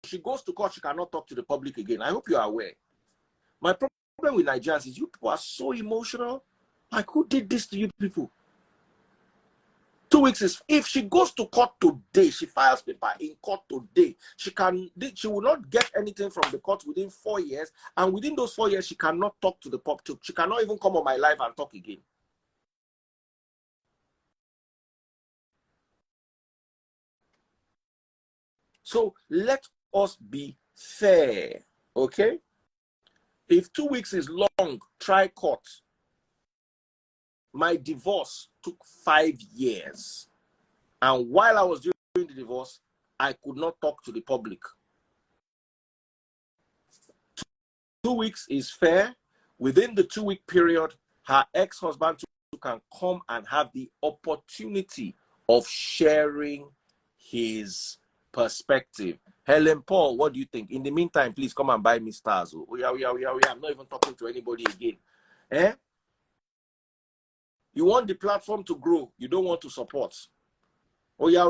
she goes to court, she cannot talk to the public again. I hope you are aware. My problem with Nigerians is you people are so emotional. Like, who did this to you people? 2 weeks is, if she goes to court today, she files paper in court today, she will not get anything from the court within 4 years, and within those 4 years, she cannot talk to the public. She cannot even come on my live and talk again. So let us be fair, okay? If 2 weeks is long, try court. My divorce took 5 years. And while I was doing the divorce, I could not talk to the public. 2 weeks is fair. Within the 2 week period, her ex-husband can come and have the opportunity of sharing his perspective. Helen Paul, what do you think? In the meantime, please come and buy me stars. Oh, yeah. I'm not even talking to anybody again. Eh? You want the platform to grow. You don't want to support. Oh, yeah.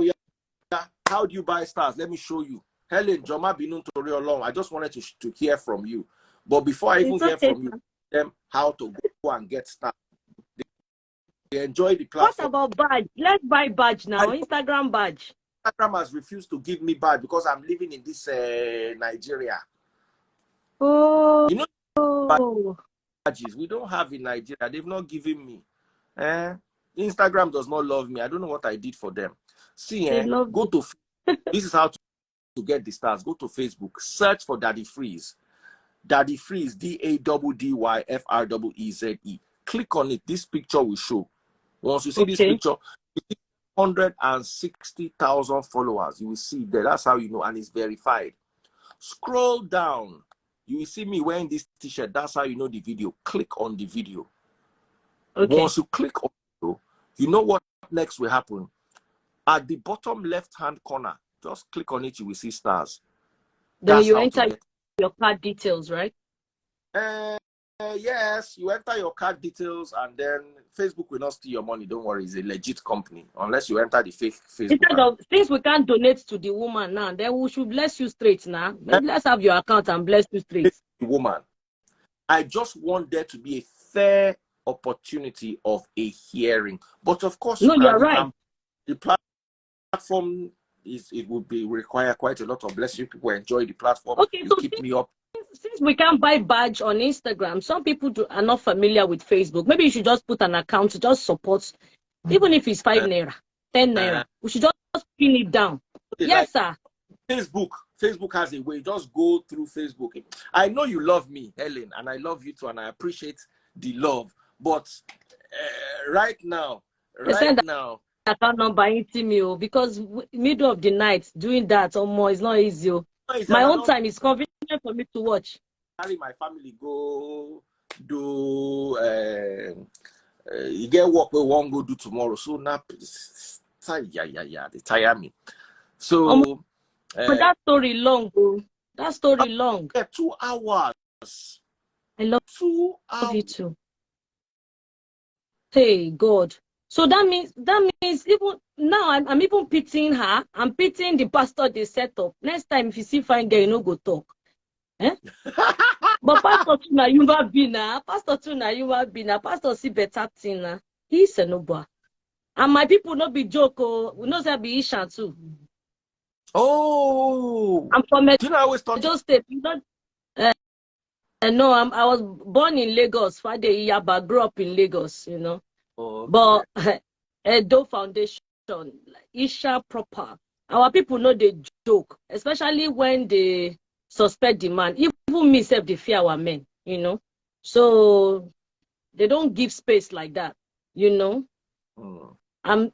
How do you buy stars? Let me show you. Helen, Joma Binun Tori Olong. I just wanted to hear from you. But before I even hear from you, them how to go and get stars. They enjoy the platform. What about badge? Let's buy badge now. Instagram badge. Instagram has refused to give me badge because I'm living in this Nigeria. Oh. You know, badges we don't have in Nigeria. They've not given me. Instagram does not love me. I don't know what I did for them. See, go to this is how to get the stars. Go to Facebook, search for Daddy Freeze. Daddy Freeze, DADDYFREEZE. Click on it. This picture will show. Once you see this picture, 160,000 followers. You will see there. That's how you know, and it's verified. Scroll down. You will see me wearing this t-shirt. That's how you know the video. Click on the video. Once you click on the video, you know what next will happen. At the bottom left-hand corner, just click on it. You will see stars. Then you enter your card details, right? Yes, you enter your card details, and then Facebook will not steal your money. Don't worry, it's a legit company unless you enter the fake Facebook. Instead of, since we can't donate to the woman now, then we should bless you straight now. Maybe let's have your account and bless you straight. The woman, I just want there to be a fair opportunity of a hearing. But of course, you're right. The platform it would be require quite a lot of blessing. People enjoy the platform. Okay, you so keep me up. Since we can't buy badge on Instagram, some people are not familiar with Facebook. Maybe you should just put an account to just support, even if it's 5 naira, 10 naira. We should just pin it down. Yes, sir. Facebook has a way. Just go through Facebook. I know you love me, Helen, and I love you too, and I appreciate the love. But right now, account number into me, because middle of the night doing that or more is not easy. My own time is convenient for me to watch. Carry my family go do you get work we won't go do tomorrow. So now they tire me. So but that story long, bro. That story long. Yeah, 2 hours. I love 2 hours. you too. Hey God. So that means even now I'm even pitying her. I'm pitying the pastor they set up. Next time if you see fine girl, you know go talk. Eh? But Pastor Tuna you have been Pastor see better thing na. He's a noble. And my people not be joke. Oh, we know that be Ishan too. Oh, I'm from do you know I always thought Edo State. You know, no, I was born in Lagos. Father Iyaba grew up in Lagos. You know, but Edo Foundation, Isha proper. Our people know they joke, especially when they suspect the man. Even me self, they fear our men. You know, so they don't give space like that. You know, I'm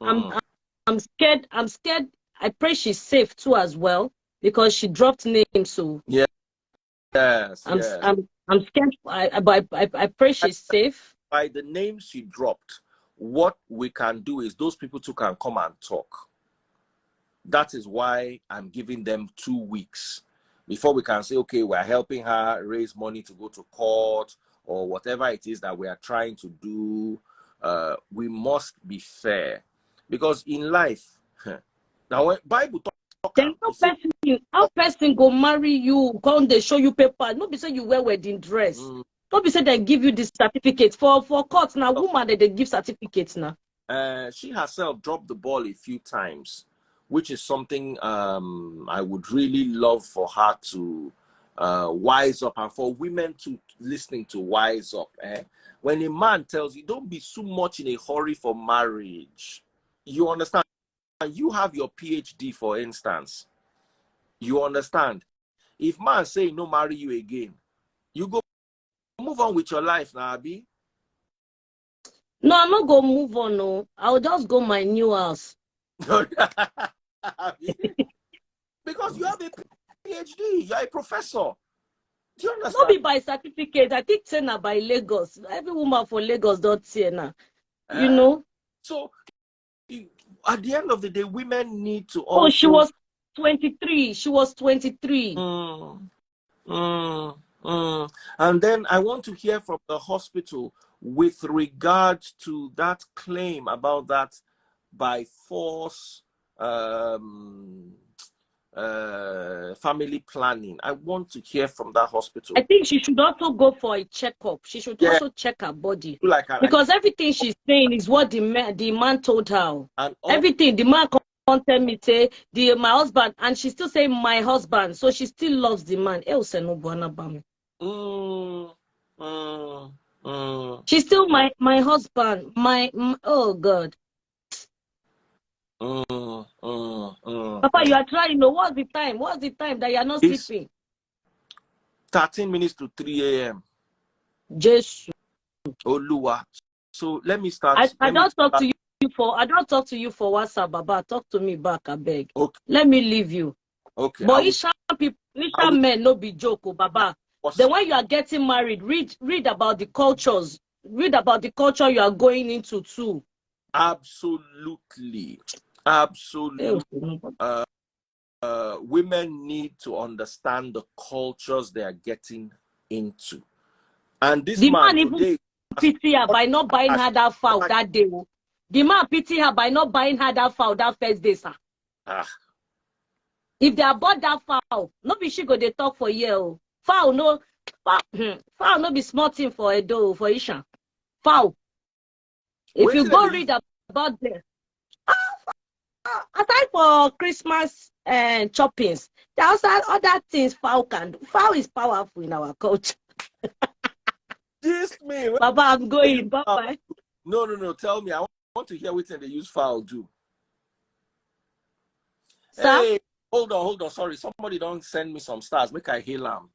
scared. I'm scared. I pray she's safe too as well because she dropped names. So yes. I'm scared. I pray she's safe. By the names she dropped, what we can do is those people too can come and talk. That is why I'm giving them 2 weeks before we can say, okay, we're helping her raise money to go to court or whatever it is that we are trying to do. We must be fair because in life, now when Bible talk, Then how person go marry you, come they show you paper. Not be say you wear wedding dress. Not be say they give you the certificate for court now. Woman that they give certificates now. She herself dropped the ball a few times, which is something I would really love for her to wise up and for women to listening to wise up. When a man tells you, don't be so much in a hurry for marriage. You understand? You have your PhD, for instance. You understand? If man say no marry you again, you go move on with your life now, Abi. No, I'm not gonna move on. No, I'll just go my new house. Because you have a PhD, you're a professor. Do you understand? Not be by certificate. I think Tena by Lagos. Every woman for Lagos don't see now. You know. So at the end of the day, women need to also. Oh, she was 23. She was 23. And then I want to hear from the hospital with regard to that claim about that by force family planning. I want to hear from that hospital. I think she should also go for a checkup. She should also check her body. Because everything she's saying is what the man told her. And everything, the man can't tell me, say, my husband, and she's still saying my husband. So she still loves the man. She's still my husband. Oh God. Papa, you are trying. No, what's the time? What's the time that you are not sleeping? 13 minutes to 3 a.m. Jesus. Oluwa. So let me start. I don't talk to you for WhatsApp, Baba. Talk to me back, I beg. Okay. Let me leave you. Okay. But Isha men no be joke, Baba. Then when you are getting married, read about the cultures. Read about the culture you are going into too. Absolutely. Women need to understand the cultures they are getting into. And this man today pity her by not buying her that fowl that day. The man pity her by not buying her that fowl that first day, sir. If they are bought that fowl, no be she go they talk for year. Fowl no be small thing for Edo, for Isha. Fowl. If you go read about them, aside for Christmas and choppings, there are other things fowl can do. Fowl is powerful in our culture. This me. Baba, I'm going. Bye-bye. No. Tell me. I want to hear what they use fowl do. Sir? Hey, hold on. Sorry, somebody don't send me some stars. Make I hail them.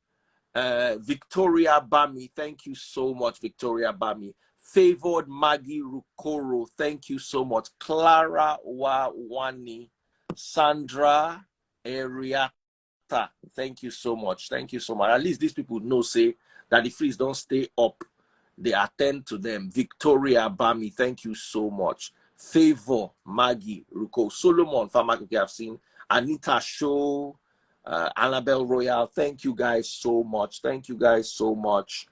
Victoria Bami, thank you so much, Victoria Bami. Favored Maggie Rukoro, thank you so much. Clara Wawani, Sandra Ariata, thank you so much. Thank you so much. At least these people know, say, that the frees don't stay up. They attend to them. Victoria Bami, thank you so much. Favor Maggie Ruko, Solomon Famaki, I've seen. Anita Show, Annabelle Royal, thank you guys so much. Thank you guys so much.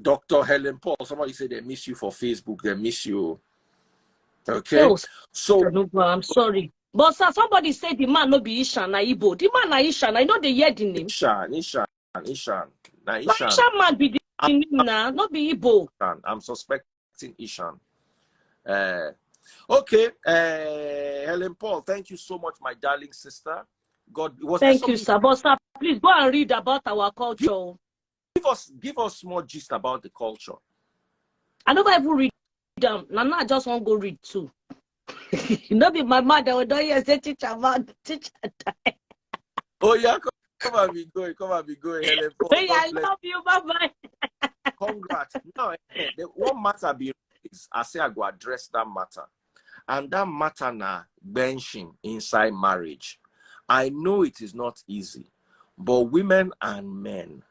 Dr. Helen Paul, somebody said they miss you for Facebook. They miss you. Okay. Oh, so no, I'm sorry. But sir, somebody said the man no be Ishan, na Igbo. The man na Ishan. I know they hear the name. Ishan. Na Ishan Ishan. man be the name now, not be Igbo. I'm suspecting Ishan. Okay. Helen Paul, thank you so much, my darling sister. God, Thank you, sir. But sir, please go and read about our culture. Give us more gist about the culture. I never even read them. Now I just want to go read too. Not be my mother. We don't hear say teacher man, teacher. Oh yeah, come and be going, Helen Paul. Hey, I love you. Bye bye. Congrats. Now, the one matter be is I say I go address that matter, and that matter now benching inside marriage. I know it is not easy, but women and men,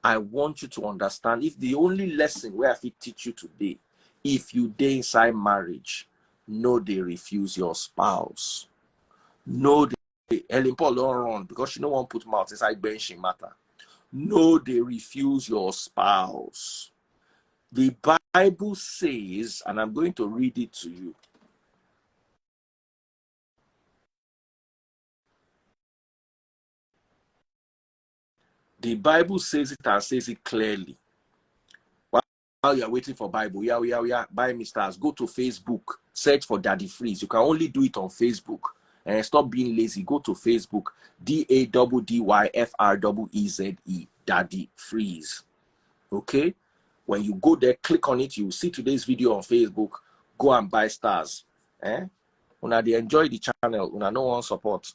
I want you to understand, if the only lesson where I fit teach you today, if you dey inside marriage, no, they refuse your spouse. No, they Helen Paul don't run because she no one put mouth inside benching matter. No, they refuse your spouse. The Bible says, and I'm going to read it to you. The Bible says it and says it clearly. While you're waiting for Bible, yeah, buy me stars. Go to Facebook, search for Daddy Freeze. You can only do it on Facebook. And stop being lazy. Go to Facebook, DADDYFREEZE, Daddy Freeze. Okay? When you go there, click on it. You will see today's video on Facebook. Go and buy stars. Una they enjoy the channel. Una no one support.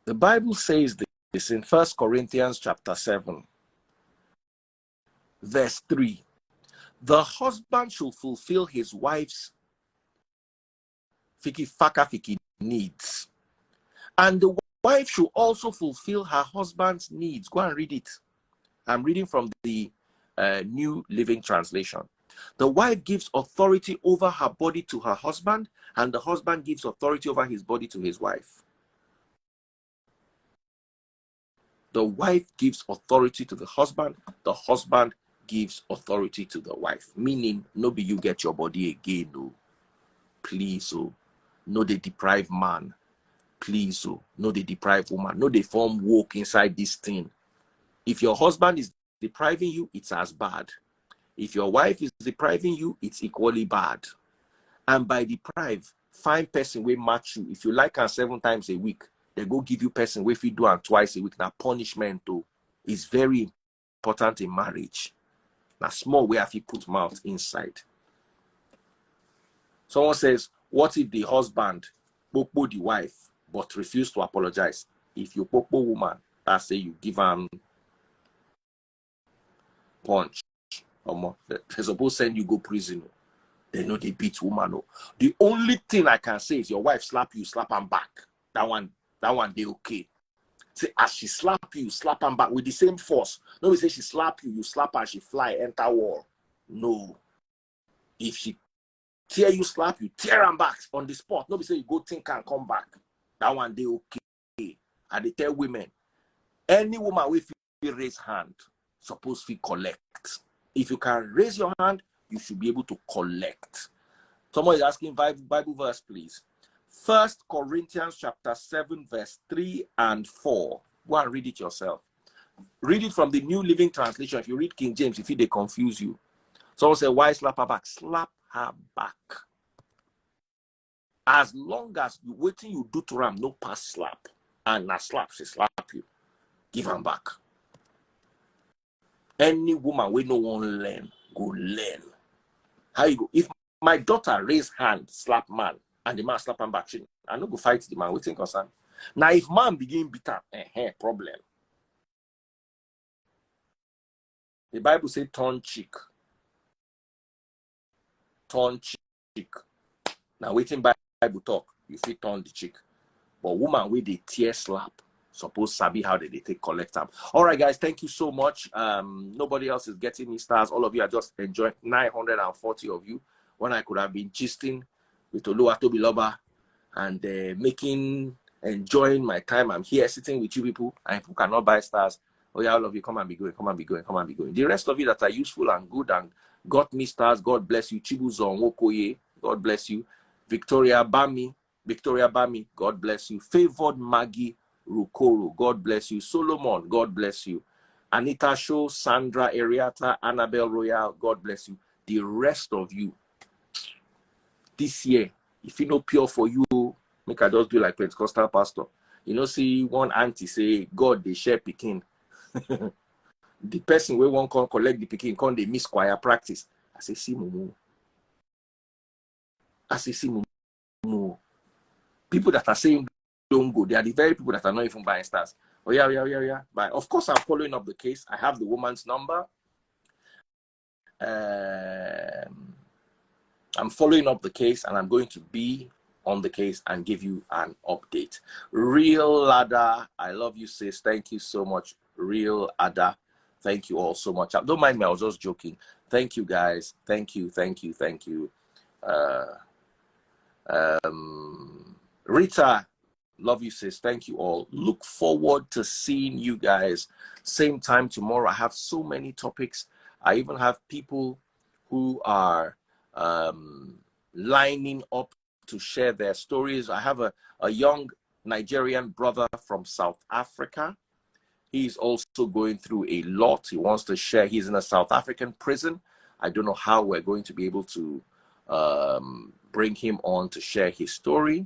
The Bible says this in 1 Corinthians chapter 7, verse 3. The husband should fulfill his wife's fiki needs. And the wife should also fulfill her husband's needs. Go and read it. I'm reading from the New Living Translation. The wife gives authority over her body to her husband, and the husband gives authority over his body to his wife. The wife gives authority to the husband gives authority to the wife. Meaning, no be you get your body again, no. Please, oh. No, they deprive man. Please, oh. No, they deprive woman. No, they form woke inside this thing. If your husband is depriving you, it's as bad. If your wife is depriving you, it's equally bad. And by deprive, find person will match you. If you like her 7 times a week, they go give you person if you do and twice a week. Now punishment too is very important in marriage. Now small way if you put mouth inside. Someone says, what if the husband popo the wife but refuse to apologize? If you popo woman, that's say you give him punch. They're supposed to send you go prison. They know they beat woman. The only thing I can say is your wife slap you, slap him back. That one they okay. Say as she slap you, slap him back with the same force. No, we say she slap you, you slap her, she fly, enter wall. No. If she tear you, slap you, tear him back on the spot. No, we say you go think and come back. That one they okay. And they tell women, any woman with you raise hand, suppose to collect. If you can raise your hand, you should be able to collect. Someone is asking Bible verse, please. 1 Corinthians chapter 7, verse 3 and 4. Go and read it yourself. Read it from the New Living Translation. If you read King James, if they confuse you. Someone say, why slap her back? Slap her back. As long as you waiting you do to ram, no pass slap. And na slap, she slap you. Give her back. Any woman we no one learn, go learn. How you go? If my daughter raise hand, slap man, and the man slap him back, I no go fight the man. We think concern. Now if man begin bitter, problem. The Bible say turn cheek. Turn cheek. Now waiting Bible talk, you fit turn the cheek. But woman with the tear slap, suppose sabi how they take collect them. All right, guys, thank you so much. Nobody else is getting me stars. All of you are just enjoying. 940 of you. When I could have been gisting with Oluwatobiloba, and enjoying my time. I'm here sitting with you people, and people cannot buy stars. Oh yeah, all of you, come and be going, come and be going, come and be going. The rest of you that are useful and good and got me stars, God bless you. Chibuzon Wokoye, God bless you. Victoria Bami, God bless you. Favored Maggie Rukoro, God bless you. Solomon, God bless you. Anita Show, Sandra Ariata, Annabelle Royal, God bless you. The rest of you, this year, if you know pure for you, make I just do like Pentecostal pastor. You know, see one auntie say, God, they share picking. The person we won't come collect the picking, come they miss choir practice. I say, see mumu. I say, see mumu. People that are saying don't go, they are the very people that are not even buying stars. Oh yeah. But of course, I'm following up the case. I have the woman's number. I'm following up the case, and I'm going to be on the case and give you an update. Real Ada, I love you, sis. Thank you so much. Real Ada, thank you all so much. Don't mind me, I was just joking. Thank you, guys. Thank you. Rita, love you, sis. Thank you all. Look forward to seeing you guys same time tomorrow. I have so many topics. I even have people who are lining up to share their stories. I have a young Nigerian brother from South Africa. He's also going through a lot. He wants to share. He's in a South African prison. I don't know how we're going to be able to bring him on to share his story,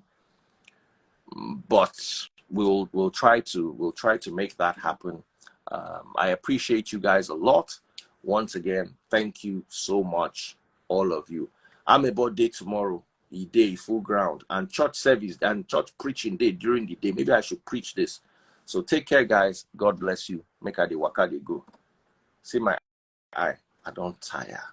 but we'll try to make that happen. I appreciate you guys a lot. Once again, thank you so much, all of you. I'm about day tomorrow, the day full ground, and church service and church preaching day during the day. Maybe I should preach this. So take care, guys. God bless you. Make a day waka dey go. See my eye. I don't tire.